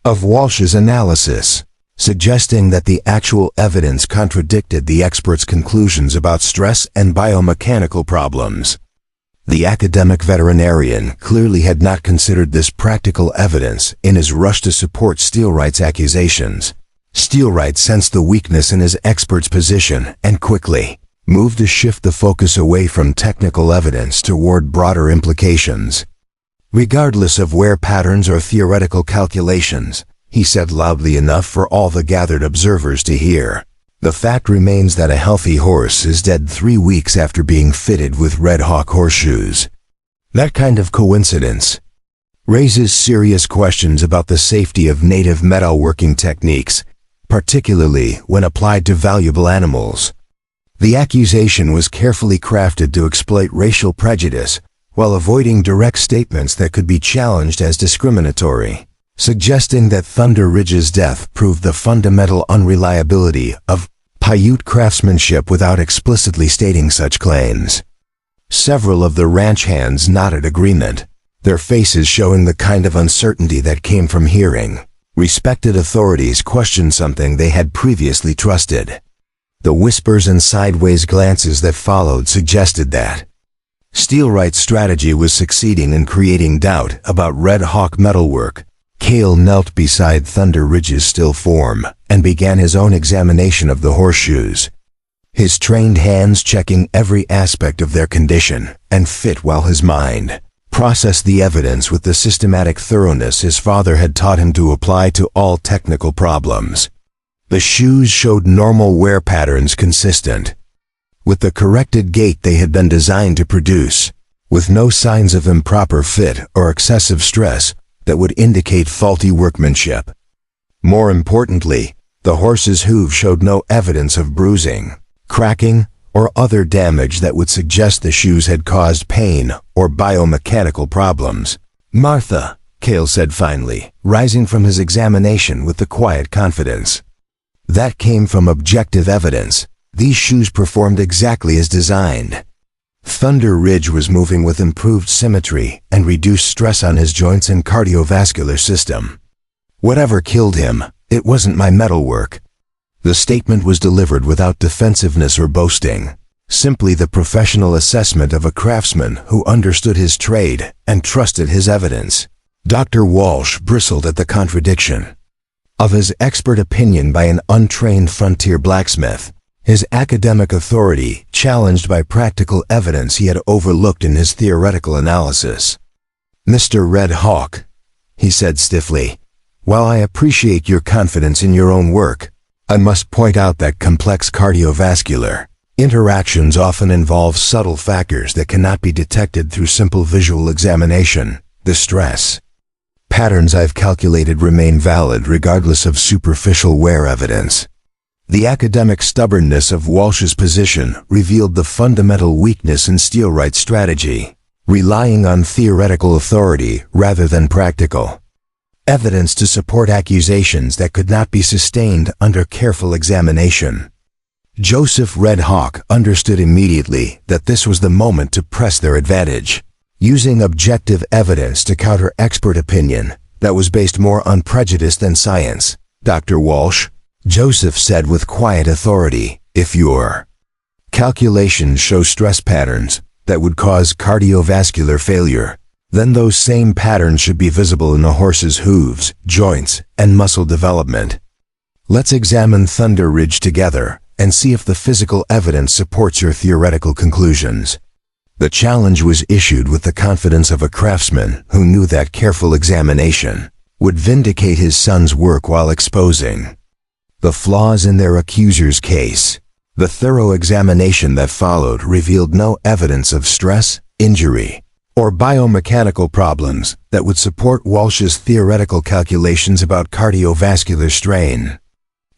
of Walsh's analysis, suggesting that the actual evidence contradicted the expert's conclusions about stress and biomechanical problems. The academic veterinarian clearly had not considered this practical evidence in his rush to support Steelwright's accusations. Steelwright sensed the weakness in his expert's position and quickly moved to shift the focus away from technical evidence toward broader implications. "Regardless of wear patterns or theoretical calculations," he said loudly enough for all the gathered observers to hear, "the fact remains that a healthy horse is dead 3 weeks after being fitted with Red Hawk horseshoes. That kind of coincidence raises serious questions about the safety of native metalworking techniques, particularly when applied to valuable animals." The accusation was carefully crafted to exploit racial prejudice while avoiding direct statements that could be challenged as discriminatory, suggesting that Thunder Ridge's death proved the fundamental unreliability of Paiute craftsmanship without explicitly stating such claims. Several of the ranch hands nodded agreement, their faces showing the kind of uncertainty that came from hearing respected authorities question something they had previously trusted. The whispers and sideways glances that followed suggested that Steelwright's strategy was succeeding in creating doubt about Red Hawk metalwork. Cale knelt beside Thunder Ridge's still form and began his own examination of the horseshoes, his trained hands checking every aspect of their condition and fit while his mind processed the evidence with the systematic thoroughness his father had taught him to apply to all technical problems. The shoes showed normal wear patterns consistent with the corrected gait they had been designed to produce, with no signs of improper fit or excessive stress that would indicate faulty workmanship. More importantly, the horse's hooves showed no evidence of bruising, cracking, or other damage that would suggest the shoes had caused pain or biomechanical problems. "Martha," Cale said finally, rising from his examination with the quiet confidence that came from objective evidence, "these shoes performed exactly as designed. Thunder Ridge was moving with improved symmetry and reduced stress on his joints and cardiovascular system. Whatever killed him, it wasn't my metalwork." The statement was delivered without defensiveness or boasting, simply the professional assessment of a craftsman who understood his trade and trusted his evidence. Dr. Walsh bristled at the contradiction of his expert opinion by an untrained frontier blacksmith, his academic authority challenged by practical evidence he had overlooked in his theoretical analysis. "Mr. Red Hawk," he said stiffly, "while I appreciate your confidence in your own work, I must point out that complex cardiovascular interactions often involve subtle factors that cannot be detected through simple visual examination. The stress patterns I've calculated remain valid regardless of superficial wear evidence." The academic stubbornness of Walsh's position revealed the fundamental weakness in Steelwright's strategy, relying on theoretical authority rather than practical evidence to support accusations that could not be sustained under careful examination. Joseph Red Hawk understood immediately that this was the moment to press their advantage, using objective evidence to counter expert opinion that was based more on prejudice than science. "Dr. Walsh," Joseph said with quiet authority, "if your calculations show stress patterns that would cause cardiovascular failure, then those same patterns should be visible in the horse's hooves, joints, and muscle development. Let's examine Thunder Ridge together and see if the physical evidence supports your theoretical conclusions. The challenge was issued with the confidence of a craftsman who knew that careful examination would vindicate his son's work while exposing the flaws in their accuser's case. The thorough examination that followed revealed no evidence of stress, injury, or biomechanical problems that would support Walsh's theoretical calculations about cardiovascular strain.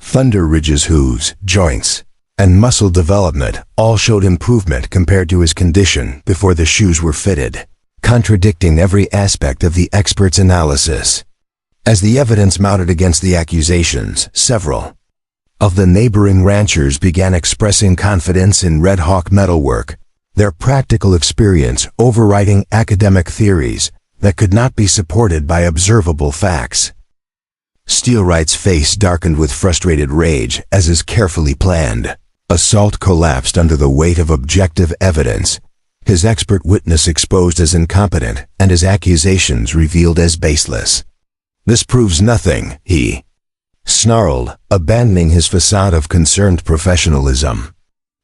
Thunder Ridge's hooves, joints, and muscle development all showed improvement compared to his condition before the shoes were fitted, contradicting every aspect of the expert's analysis. As the evidence mounted against the accusations, several of the neighboring ranchers began expressing confidence in Red Hawk metalwork, their practical experience overriding academic theories that could not be supported by observable facts. Steelwright's face darkened with frustrated rage as his carefully planned assault collapsed under the weight of objective evidence, his expert witness exposed as incompetent and his accusations revealed as baseless. "This proves nothing," he snarled, abandoning his facade of concerned professionalism.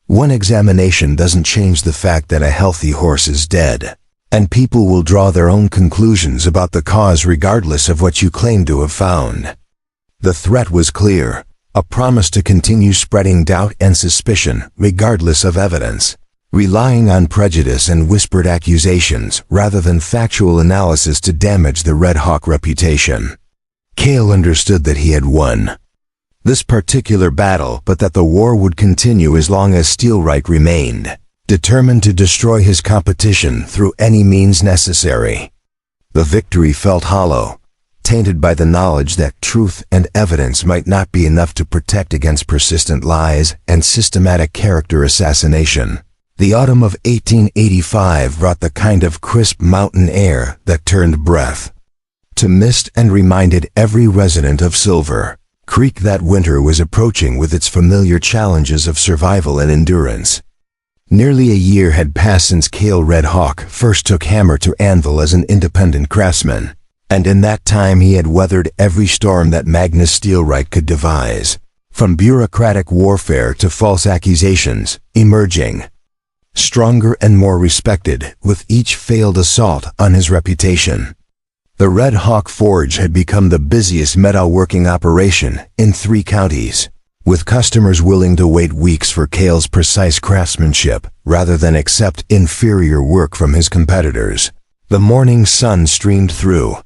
"One examination doesn't change the fact that a healthy horse is dead, and people will draw their own conclusions about the cause regardless of what you claim to have found." The threat was clear, a promise to continue spreading doubt and suspicion regardless of evidence, relying on prejudice and whispered accusations rather than factual analysis to damage the Red Hawk reputation. Cale understood that he had won this particular battle, but that the war would continue as long as Steelwright remained, determined to destroy his competition through any means necessary. The victory felt hollow, tainted by the knowledge that truth and evidence might not be enough to protect against persistent lies and systematic character assassination. The autumn of 1885 brought the kind of crisp mountain air that turned breath to mist and reminded every resident of Silver Creek that winter was approaching with its familiar challenges of survival and endurance. Nearly a year had passed since Cale Red Hawk first took hammer to anvil as an independent craftsman, and in that time he had weathered every storm that Magnus Steelwright could devise, from bureaucratic warfare to false accusations, emerging stronger and more respected with each failed assault on his reputation. The Red Hawk Forge had become the busiest metalworking operation in 3 counties, with customers willing to wait weeks for Cale's precise craftsmanship rather than accept inferior work from his competitors. The morning sun streamed through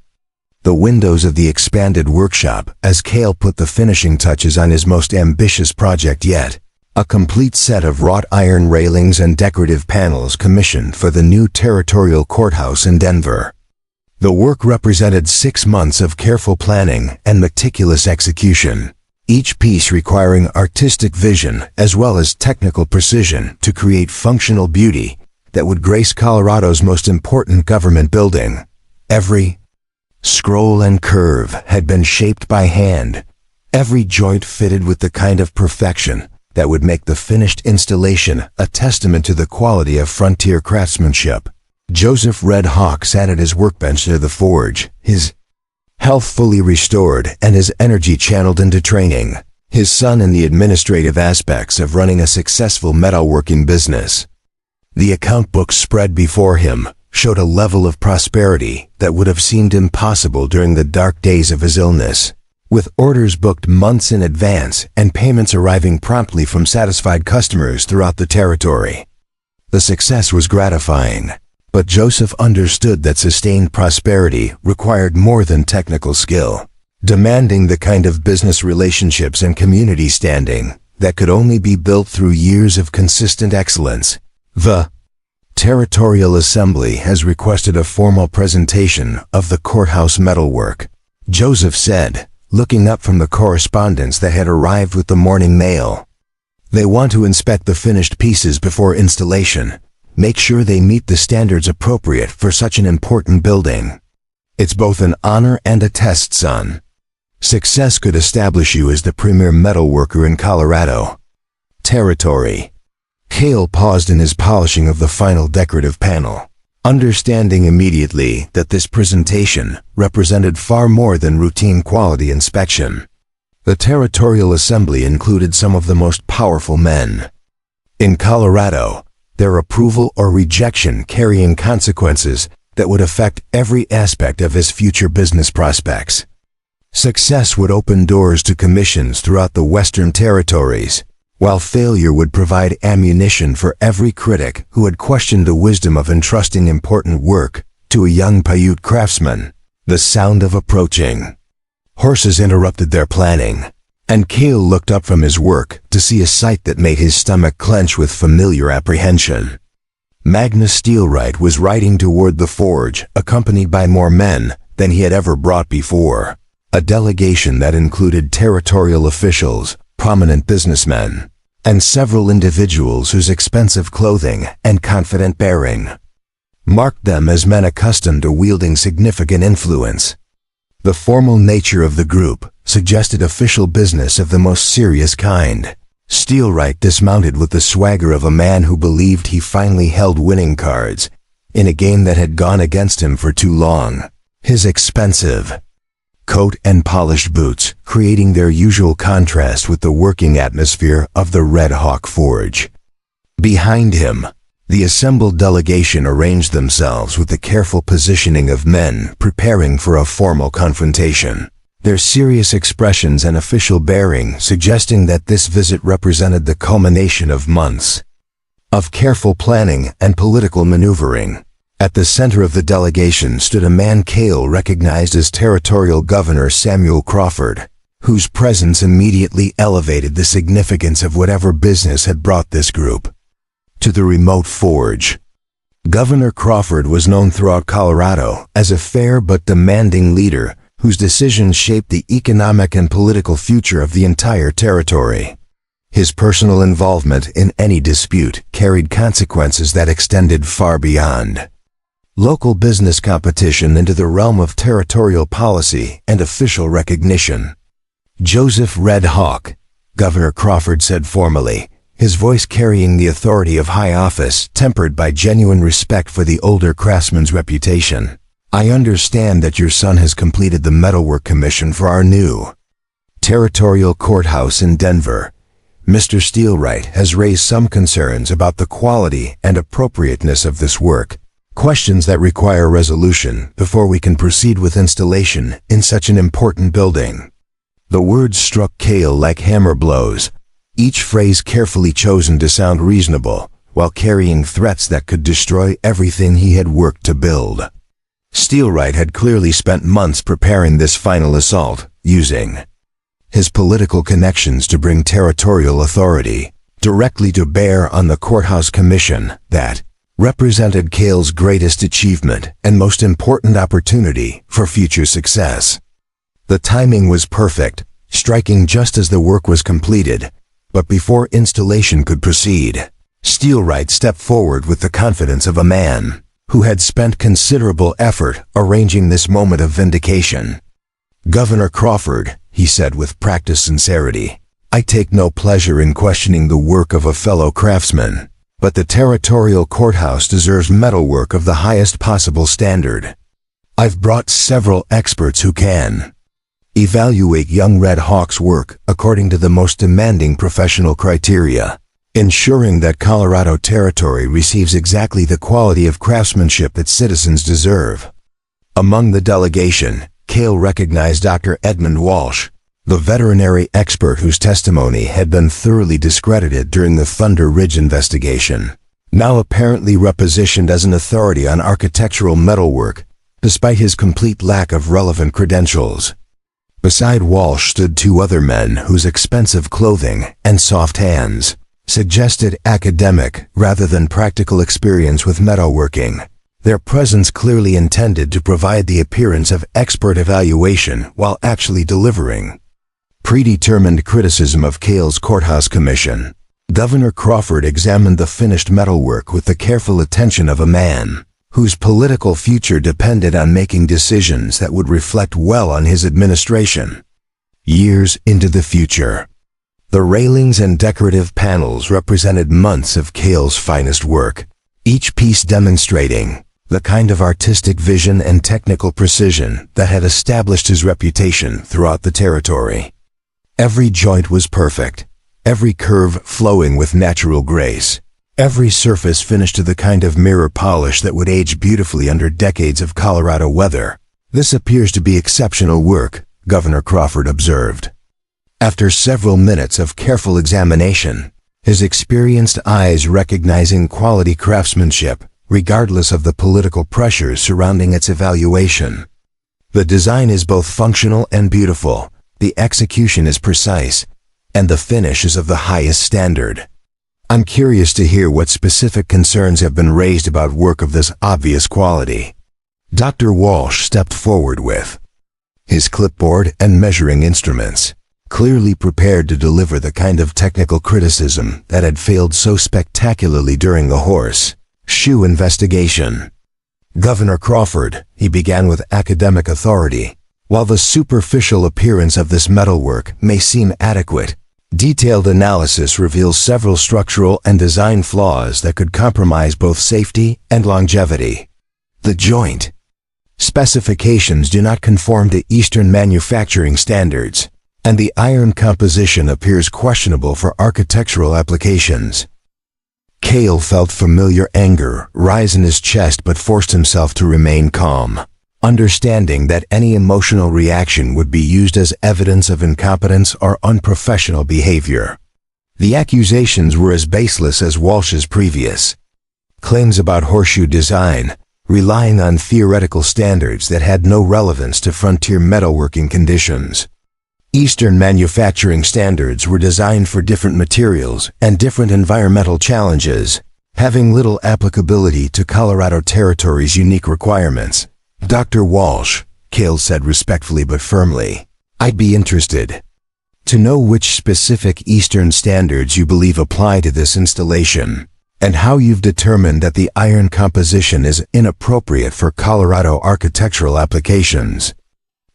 the windows of the expanded workshop as Cale put the finishing touches on his most ambitious project yet, a complete set of wrought iron railings and decorative panels commissioned for the new territorial courthouse in Denver. The work represented 6 months of careful planning and meticulous execution, each piece requiring artistic vision as well as technical precision to create functional beauty that would grace Colorado's most important government building. Every scroll and curve had been shaped by hand, every joint fitted with the kind of perfection that would make the finished installation a testament to the quality of frontier craftsmanship. Joseph Red Hawk sat at his workbench near the forge, his health fully restored and his energy channeled into training his son in the administrative aspects of running a successful metalworking business. The account books spread before him showed a level of prosperity that would have seemed impossible during the dark days of his illness, with orders booked months in advance and payments arriving promptly from satisfied customers throughout the territory. The success was gratifying, but Joseph understood that sustained prosperity required more than technical skill, demanding the kind of business relationships and community standing that could only be built through years of consistent excellence. The Territorial Assembly has requested a formal presentation of the courthouse metalwork, Joseph said, looking up from the correspondence that had arrived with the morning mail. They want to inspect the finished pieces before installation, make sure they meet the standards appropriate for such an important building. It's both an honor and a test, son. Success could establish you as the premier metalworker in Colorado. Territory. Cale paused in his polishing of the final decorative panel, understanding immediately that this presentation represented far more than routine quality inspection. The Territorial Assembly included some of the most powerful men in Colorado, their approval or rejection carrying consequences that would affect every aspect of his future business prospects. Success would open doors to commissions throughout the Western Territories, while failure would provide ammunition for every critic who had questioned the wisdom of entrusting important work to a young Paiute craftsman. The sound of approaching horses interrupted their planning, and Cale looked up from his work to see a sight that made his stomach clench with familiar apprehension. Magnus Steelwright was riding toward the forge, accompanied by more men than he had ever brought before, a delegation that included territorial officials, prominent businessmen, and several individuals whose expensive clothing and confident bearing marked them as men accustomed to wielding significant influence. The formal nature of the group suggested official business of the most serious kind. Steelwright dismounted with the swagger of a man who believed he finally held winning cards in a game that had gone against him for too long. His expensive coat and polished boots creating their usual contrast with the working atmosphere of the Red Hawk Forge. Behind him, the assembled delegation arranged themselves with the careful positioning of men preparing for a formal confrontation, their serious expressions and official bearing suggesting that this visit represented the culmination of months of careful planning and political maneuvering. At the center of the delegation stood a man Cale recognized as Territorial Governor Samuel Crawford, whose presence immediately elevated the significance of whatever business had brought this group to the remote forge. Governor Crawford was known throughout Colorado as a fair but demanding leader whose decisions shaped the economic and political future of the entire territory. His personal involvement in any dispute carried consequences that extended far beyond local business competition into the realm of territorial policy and official recognition. "Joseph Red Hawk," Governor Crawford said formally, his voice carrying the authority of high office tempered by genuine respect for the older craftsman's reputation. "I understand that your son has completed the metalwork commission for our new territorial courthouse in Denver. Mr. Steelwright has raised some concerns about the quality and appropriateness of this work, questions that require resolution before we can proceed with installation in such an important building." The words struck Cale like hammer blows, each phrase carefully chosen to sound reasonable, while carrying threats that could destroy everything he had worked to build. Steelwright had clearly spent months preparing this final assault, using his political connections to bring territorial authority directly to bear on the courthouse commission that represented Cale's greatest achievement and most important opportunity for future success. The timing was perfect, striking just as the work was completed, but before installation could proceed, Steelwright stepped forward with the confidence of a man who had spent considerable effort arranging this moment of vindication. "Governor Crawford," he said with practiced sincerity, "I take no pleasure in questioning the work of a fellow craftsman, but the territorial courthouse deserves metalwork of the highest possible standard. I've brought several experts who can evaluate young Red Hawk's work according to the most demanding professional criteria, ensuring that Colorado Territory receives exactly the quality of craftsmanship its citizens deserve." Among the delegation, Cale recognized Dr. Edmund Walsh, the veterinary expert whose testimony had been thoroughly discredited during the Thunder Ridge investigation, now apparently repositioned as an authority on architectural metalwork, despite his complete lack of relevant credentials. Beside Walsh stood two other men whose expensive clothing and soft hands suggested academic rather than practical experience with metalworking, their presence clearly intended to provide the appearance of expert evaluation while actually delivering predetermined criticism of Cale's courthouse commission. Governor Crawford examined the finished metalwork with the careful attention of a man whose political future depended on making decisions that would reflect well on his administration. Years into the future, The railings and decorative panels represented months of Cale's finest work, each piece demonstrating the kind of artistic vision and technical precision that had established his reputation throughout the territory. Every joint was perfect, every curve flowing with natural grace, every surface finished to the kind of mirror polish that would age beautifully under decades of Colorado weather. "This appears to be exceptional work," Governor Crawford observed. After several minutes of careful examination, his experienced eyes recognizing quality craftsmanship, regardless of the political pressures surrounding its evaluation. "The design is both functional and beautiful, the execution is precise, and the finish is of the highest standard. I'm curious to hear what specific concerns have been raised about work of this obvious quality." Dr. Walsh stepped forward with his clipboard and measuring instruments, clearly prepared to deliver the kind of technical criticism that had failed so spectacularly during the horseshoe investigation. "Governor Crawford," he began with academic authority, "while the superficial appearance of this metalwork may seem adequate, detailed analysis reveals several structural and design flaws that could compromise both safety and longevity. The joint specifications do not conform to Eastern manufacturing standards, and the iron composition appears questionable for architectural applications." Cale felt familiar anger rise in his chest but forced himself to remain calm, understanding that any emotional reaction would be used as evidence of incompetence or unprofessional behavior. The accusations were as baseless as Walsh's previous claims about horseshoe design, relying on theoretical standards that had no relevance to frontier metalworking conditions. Eastern manufacturing standards were designed for different materials and different environmental challenges, having little applicability to Colorado Territory's unique requirements. "Dr. Walsh," Cale said respectfully but firmly, "I'd be interested to know which specific Eastern standards you believe apply to this installation, and how you've determined that the iron composition is inappropriate for Colorado architectural applications.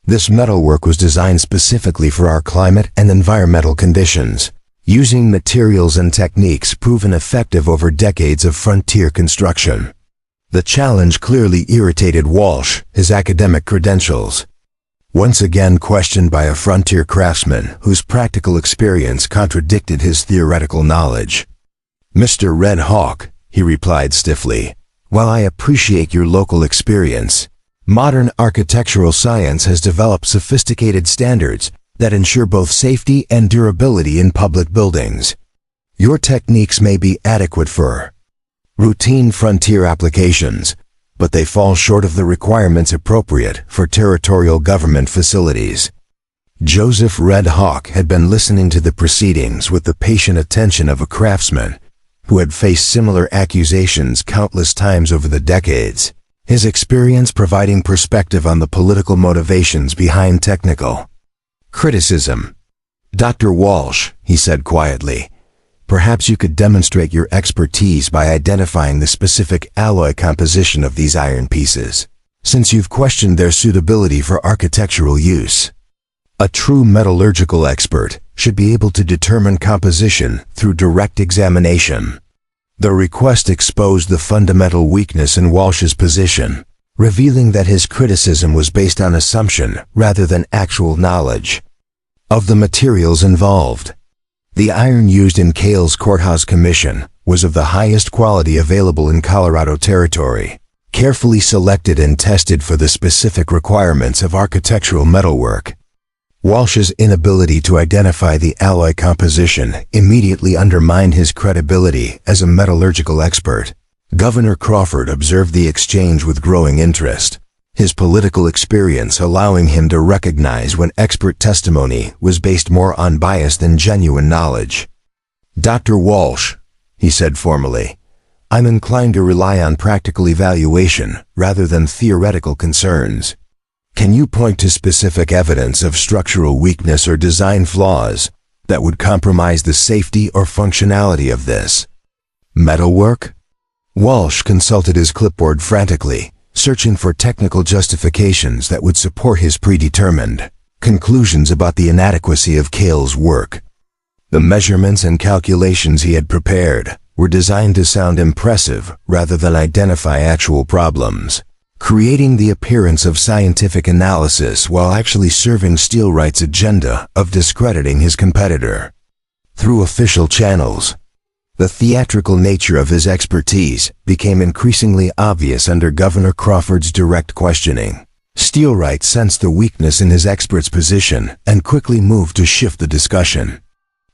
This metalwork was designed specifically for our climate and environmental conditions, using materials and techniques proven effective over decades of frontier construction." The challenge clearly irritated Walsh, his academic credentials once again questioned by a frontier craftsman whose practical experience contradicted his theoretical knowledge. "Mr. Red Hawk," he replied stiffly, "while I appreciate your local experience, modern architectural science has developed sophisticated standards that ensure both safety and durability in public buildings. Your techniques may be adequate for routine frontier applications, but they fall short of the requirements appropriate for territorial government facilities." Joseph Red Hawk had been listening to the proceedings with the patient attention of a craftsman who had faced similar accusations countless times over the decades, his experience providing perspective on the political motivations behind technical criticism. "Dr. Walsh," he said quietly, "perhaps you could demonstrate your expertise by identifying the specific alloy composition of these iron pieces, since you've questioned their suitability for architectural use. A true metallurgical expert should be able to determine composition through direct examination." The request exposed the fundamental weakness in Walsh's position, revealing that his criticism was based on assumption rather than actual knowledge of the materials involved. The iron used in Cale's courthouse commission was of the highest quality available in Colorado Territory, carefully selected and tested for the specific requirements of architectural metalwork. Walsh's inability to identify the alloy composition immediately undermined his credibility as a metallurgical expert. Governor Crawford observed the exchange with growing interest, his political experience allowing him to recognize when expert testimony was based more on bias than genuine knowledge. "Dr. Walsh," he said formally, "I'm inclined to rely on practical evaluation rather than theoretical concerns. Can you point to specific evidence of structural weakness or design flaws that would compromise the safety or functionality of this metalwork?" Walsh consulted his clipboard frantically, searching for technical justifications that would support his predetermined conclusions about the inadequacy of Cale's work. The measurements and calculations he had prepared were designed to sound impressive rather than identify actual problems, creating the appearance of scientific analysis while actually serving Steelwright's agenda of discrediting his competitor. Through official channels, the theatrical nature of his expertise became increasingly obvious under Governor Crawford's direct questioning. Steelwright sensed the weakness in his expert's position and quickly moved to shift the discussion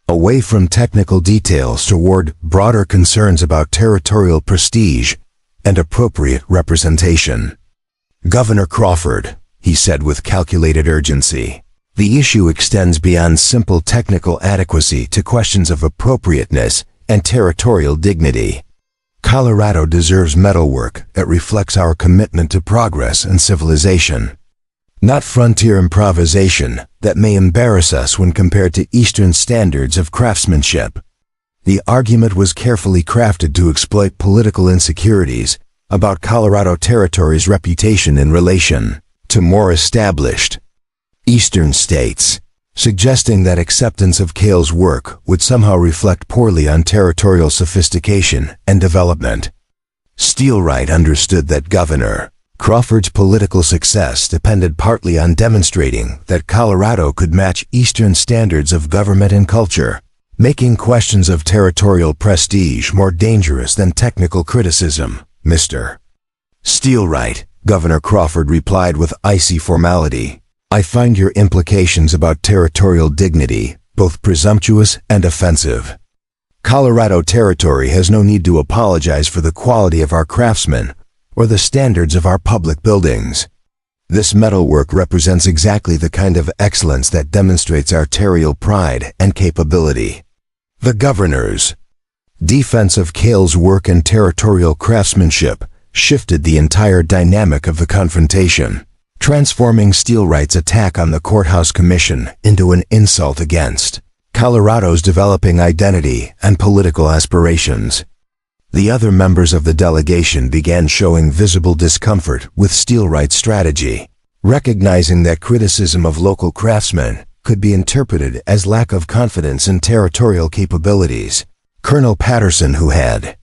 away from technical details toward broader concerns about territorial prestige and appropriate representation. "Governor Crawford," he said with calculated urgency, "the issue extends beyond simple technical adequacy to questions of appropriateness and territorial dignity. Colorado deserves metalwork that reflects our commitment to progress and civilization, not frontier improvisation that may embarrass us when compared to Eastern standards of craftsmanship." The argument was carefully crafted to exploit political insecurities about Colorado Territory's reputation in relation to more established Eastern states, suggesting that acceptance of Cale's work would somehow reflect poorly on territorial sophistication and development. Steelwright understood that Governor Crawford's political success depended partly on demonstrating that Colorado could match Eastern standards of government and culture, making questions of territorial prestige more dangerous than technical criticism. "Mr. Steelwright," Governor Crawford replied with icy formality, "I find your implications about territorial dignity both presumptuous and offensive. Colorado Territory has no need to apologize for the quality of our craftsmen or the standards of our public buildings. This metalwork represents exactly the kind of excellence that demonstrates our territorial pride and capability." The governor's defense of Cale's work and territorial craftsmanship shifted the entire dynamic of the confrontation, transforming Steelwright's attack on the Courthouse Commission into an insult against Colorado's developing identity and political aspirations. The other members of the delegation began showing visible discomfort with Steelwright's strategy, recognizing that criticism of local craftsmen could be interpreted as lack of confidence in territorial capabilities. Colonel Patterson, who had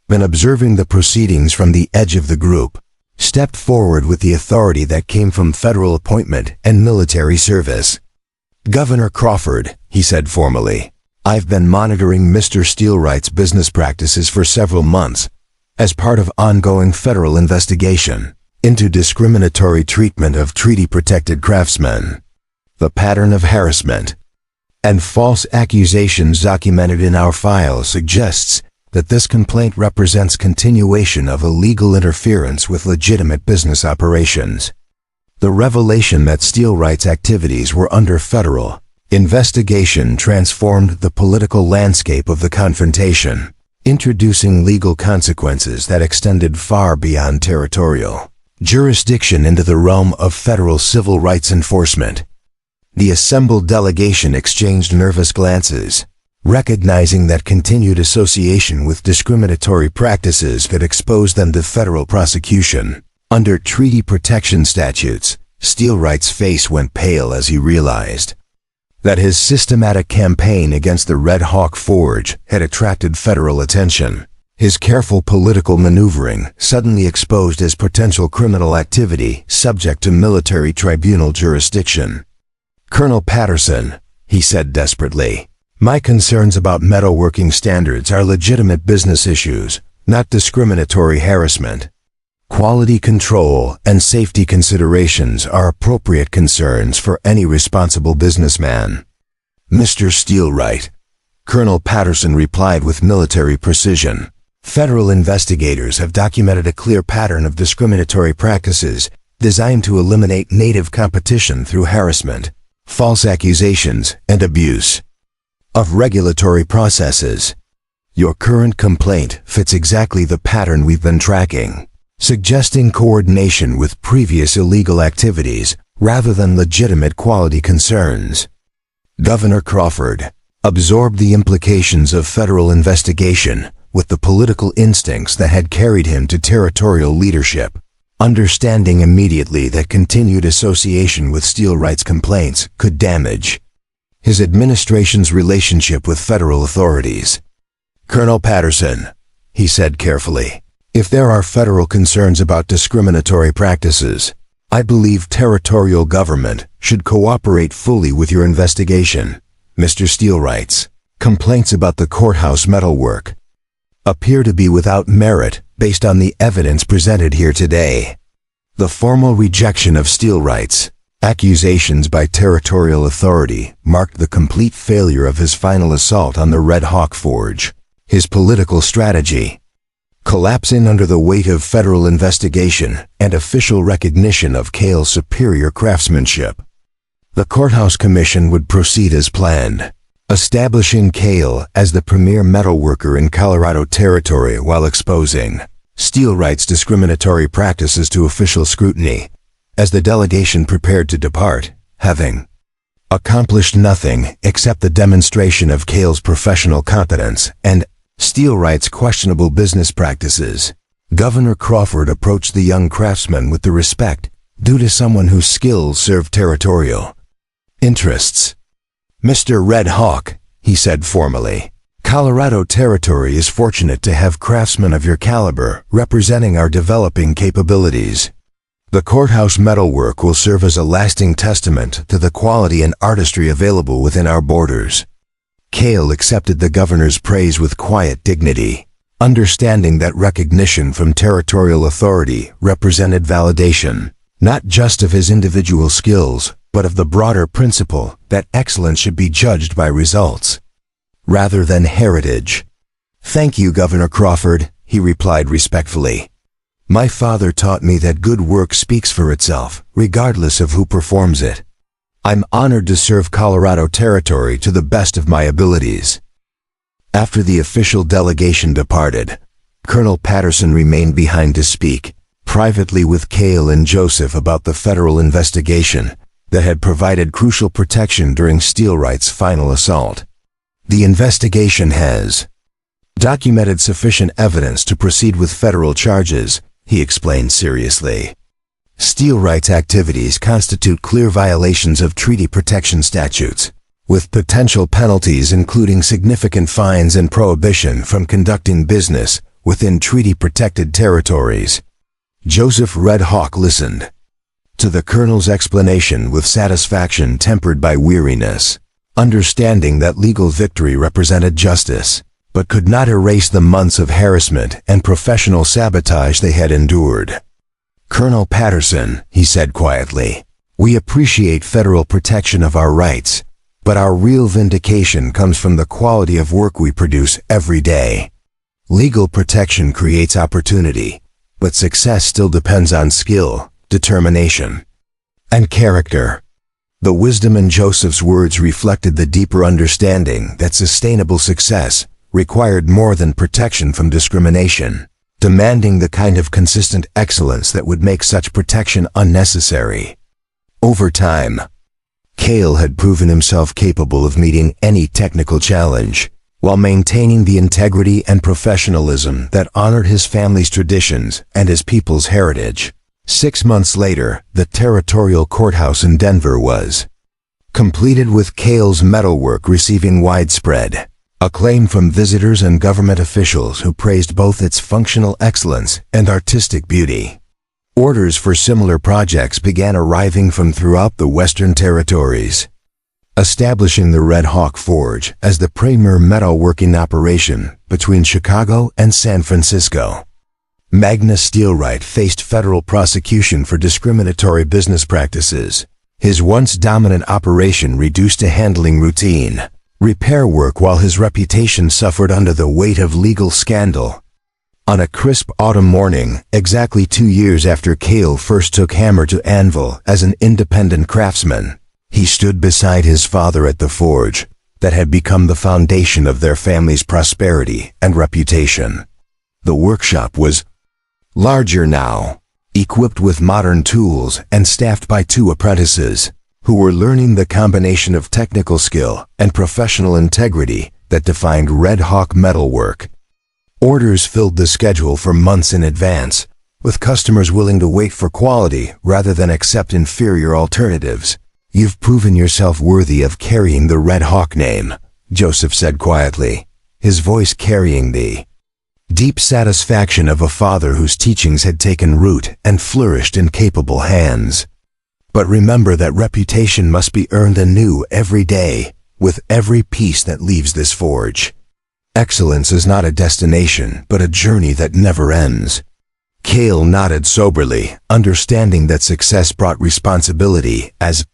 been observing the proceedings from the edge of the group, stepped forward with the authority that came from federal appointment and military service. "Governor Crawford," he said formally, "I've been monitoring Mr. Steelwright's business practices for several months as part of ongoing federal investigation into discriminatory treatment of treaty-protected craftsmen. The pattern of harassment and false accusations documented in our file suggests that this complaint represents continuation of illegal interference with legitimate business operations." The revelation that Steelwright's activities were under federal investigation transformed the political landscape of the confrontation, introducing legal consequences that extended far beyond territorial jurisdiction into the realm of federal civil rights enforcement. The assembled delegation exchanged nervous glances, recognizing that continued association with discriminatory practices could expose them to federal prosecution. Under treaty protection statutes, Steelwright's face went pale as he realized that his systematic campaign against the Red Hawk Forge had attracted federal attention. His careful political maneuvering suddenly exposed his potential criminal activity subject to military tribunal jurisdiction. "Colonel Patterson," he said desperately, "my concerns about metalworking standards are legitimate business issues, not discriminatory harassment. Quality control and safety considerations are appropriate concerns for any responsible businessman." "Mr. Steelwright," Colonel Patterson replied with military precision, "federal investigators have documented a clear pattern of discriminatory practices designed to eliminate native competition through harassment, false accusations, and abuse of regulatory processes. Your current complaint fits exactly the pattern we've been tracking, suggesting coordination with previous illegal activities rather than legitimate quality concerns." Governor Crawford absorbed the implications of federal investigation with the political instincts that had carried him to territorial leadership, understanding immediately that continued association with Steelwright's complaints could damage his administration's relationship with federal authorities. "Colonel Patterson," he said carefully, "if there are federal concerns about discriminatory practices, I believe territorial government should cooperate fully with your investigation." Mr. Steele writes, "Complaints about the courthouse metalwork appear to be without merit based on the evidence presented here today." The formal rejection of Steele writes, "Accusations by territorial authority marked the complete failure of his final assault on the Red Hawk Forge. His political strategy, collapsing under the weight of federal investigation and official recognition of Cale's superior craftsmanship. The Courthouse Commission would proceed as planned, establishing Cale as the premier metalworker in Colorado Territory while exposing Steele writes discriminatory practices to official scrutiny, as the delegation prepared to depart, having accomplished nothing except the demonstration of Cale's professional competence and Steele writes questionable business practices. Governor Crawford approached the young craftsman with the respect due to someone whose skills served territorial interests. "Mr. Red Hawk," he said formally, "Colorado Territory is fortunate to have craftsmen of your caliber representing our developing capabilities. The courthouse metalwork will serve as a lasting testament to the quality and artistry available within our borders." Cale accepted the governor's praise with quiet dignity, understanding that recognition from territorial authority represented validation, not just of his individual skills, but of the broader principle that excellence should be judged by results, rather than heritage. "Thank you, Governor Crawford," he replied respectfully. "My father taught me that good work speaks for itself, regardless of who performs it. I'm honored to serve Colorado Territory to the best of my abilities." After the official delegation departed, Colonel Patterson remained behind to speak privately with Cale and Joseph about the federal investigation that had provided crucial protection during Steele wright's final assault. "The investigation has documented sufficient evidence to proceed with federal charges," he explained seriously. "Steele wright's activities constitute clear violations of treaty protection statutes, with potential penalties including significant fines and prohibition from conducting business within treaty-protected territories." Joseph Red Hawk listened to the colonel's explanation with satisfaction tempered by weariness, understanding that legal victory represented justice, but could not erase the months of harassment and professional sabotage they had endured. "Colonel Patterson," he said quietly, "we appreciate federal protection of our rights, but our real vindication comes from the quality of work we produce every day. Legal protection creates opportunity, but success still depends on skill, determination, and character." The wisdom in Joseph's words reflected the deeper understanding that sustainable success required more than protection from discrimination, demanding the kind of consistent excellence that would make such protection unnecessary. Over time, Cale had proven himself capable of meeting any technical challenge, while maintaining the integrity and professionalism that honored his family's traditions and his people's heritage. 6 months later, the territorial courthouse in Denver was completed, with Cale's metalwork receiving widespread acclaim from visitors and government officials who praised both its functional excellence and artistic beauty. Orders for similar projects began arriving from throughout the Western Territories, establishing the Red Hawk Forge as the premier metalworking operation between Chicago and San Francisco. Magnus Steelwright faced federal prosecution for discriminatory business practices, his once dominant operation reduced to handling routine repair work while his reputation suffered under the weight of legal scandal. On a crisp autumn morning, exactly 2 years after Cale first took hammer to anvil as an independent craftsman, he stood beside his father at the forge that had become the foundation of their family's prosperity and reputation. The workshop was larger now, equipped with modern tools and staffed by 2 apprentices who were learning the combination of technical skill and professional integrity that defined Red Hawk metalwork. Orders filled the schedule for months in advance, with customers willing to wait for quality rather than accept inferior alternatives. You've proven yourself worthy of carrying the Red Hawk name, Joseph said quietly, his voice carrying the deep satisfaction of a father whose teachings had taken root and flourished in capable hands. But remember that reputation must be earned anew every day, with every piece that leaves this forge. Excellence is not a destination, but a journey that never ends. Cale nodded soberly, understanding that success brought responsibility as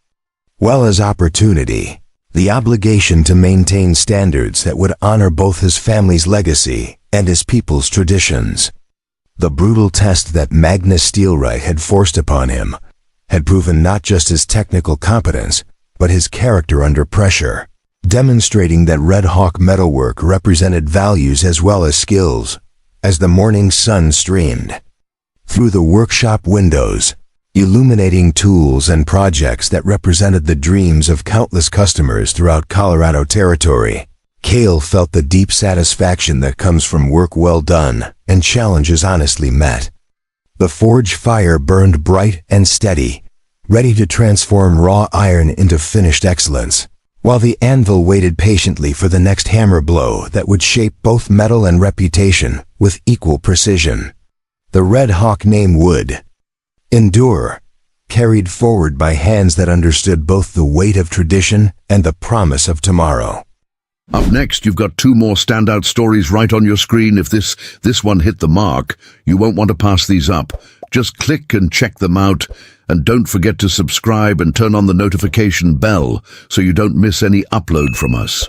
well as opportunity, the obligation to maintain standards that would honor both his family's legacy and his people's traditions. The brutal test that Magnus Steelwright had forced upon him had proven not just his technical competence, but his character under pressure, demonstrating that Red Hawk metalwork represented values as well as skills. As the morning sun streamed through the workshop windows, illuminating tools and projects that represented the dreams of countless customers throughout Colorado territory, Cale felt the deep satisfaction that comes from work well done and challenges honestly met. The forge fire burned bright and steady, ready to transform raw iron into finished excellence, while the anvil waited patiently for the next hammer blow that would shape both metal and reputation with equal precision. The Red Hawk name would endure, carried forward by hands that understood both the weight of tradition and the promise of tomorrow. Up next, you've got 2 more standout stories right on your screen. If this one hit the mark, you won't want to pass these up. Just click and check them out, and don't forget to subscribe and turn on the notification bell so you don't miss any upload from us.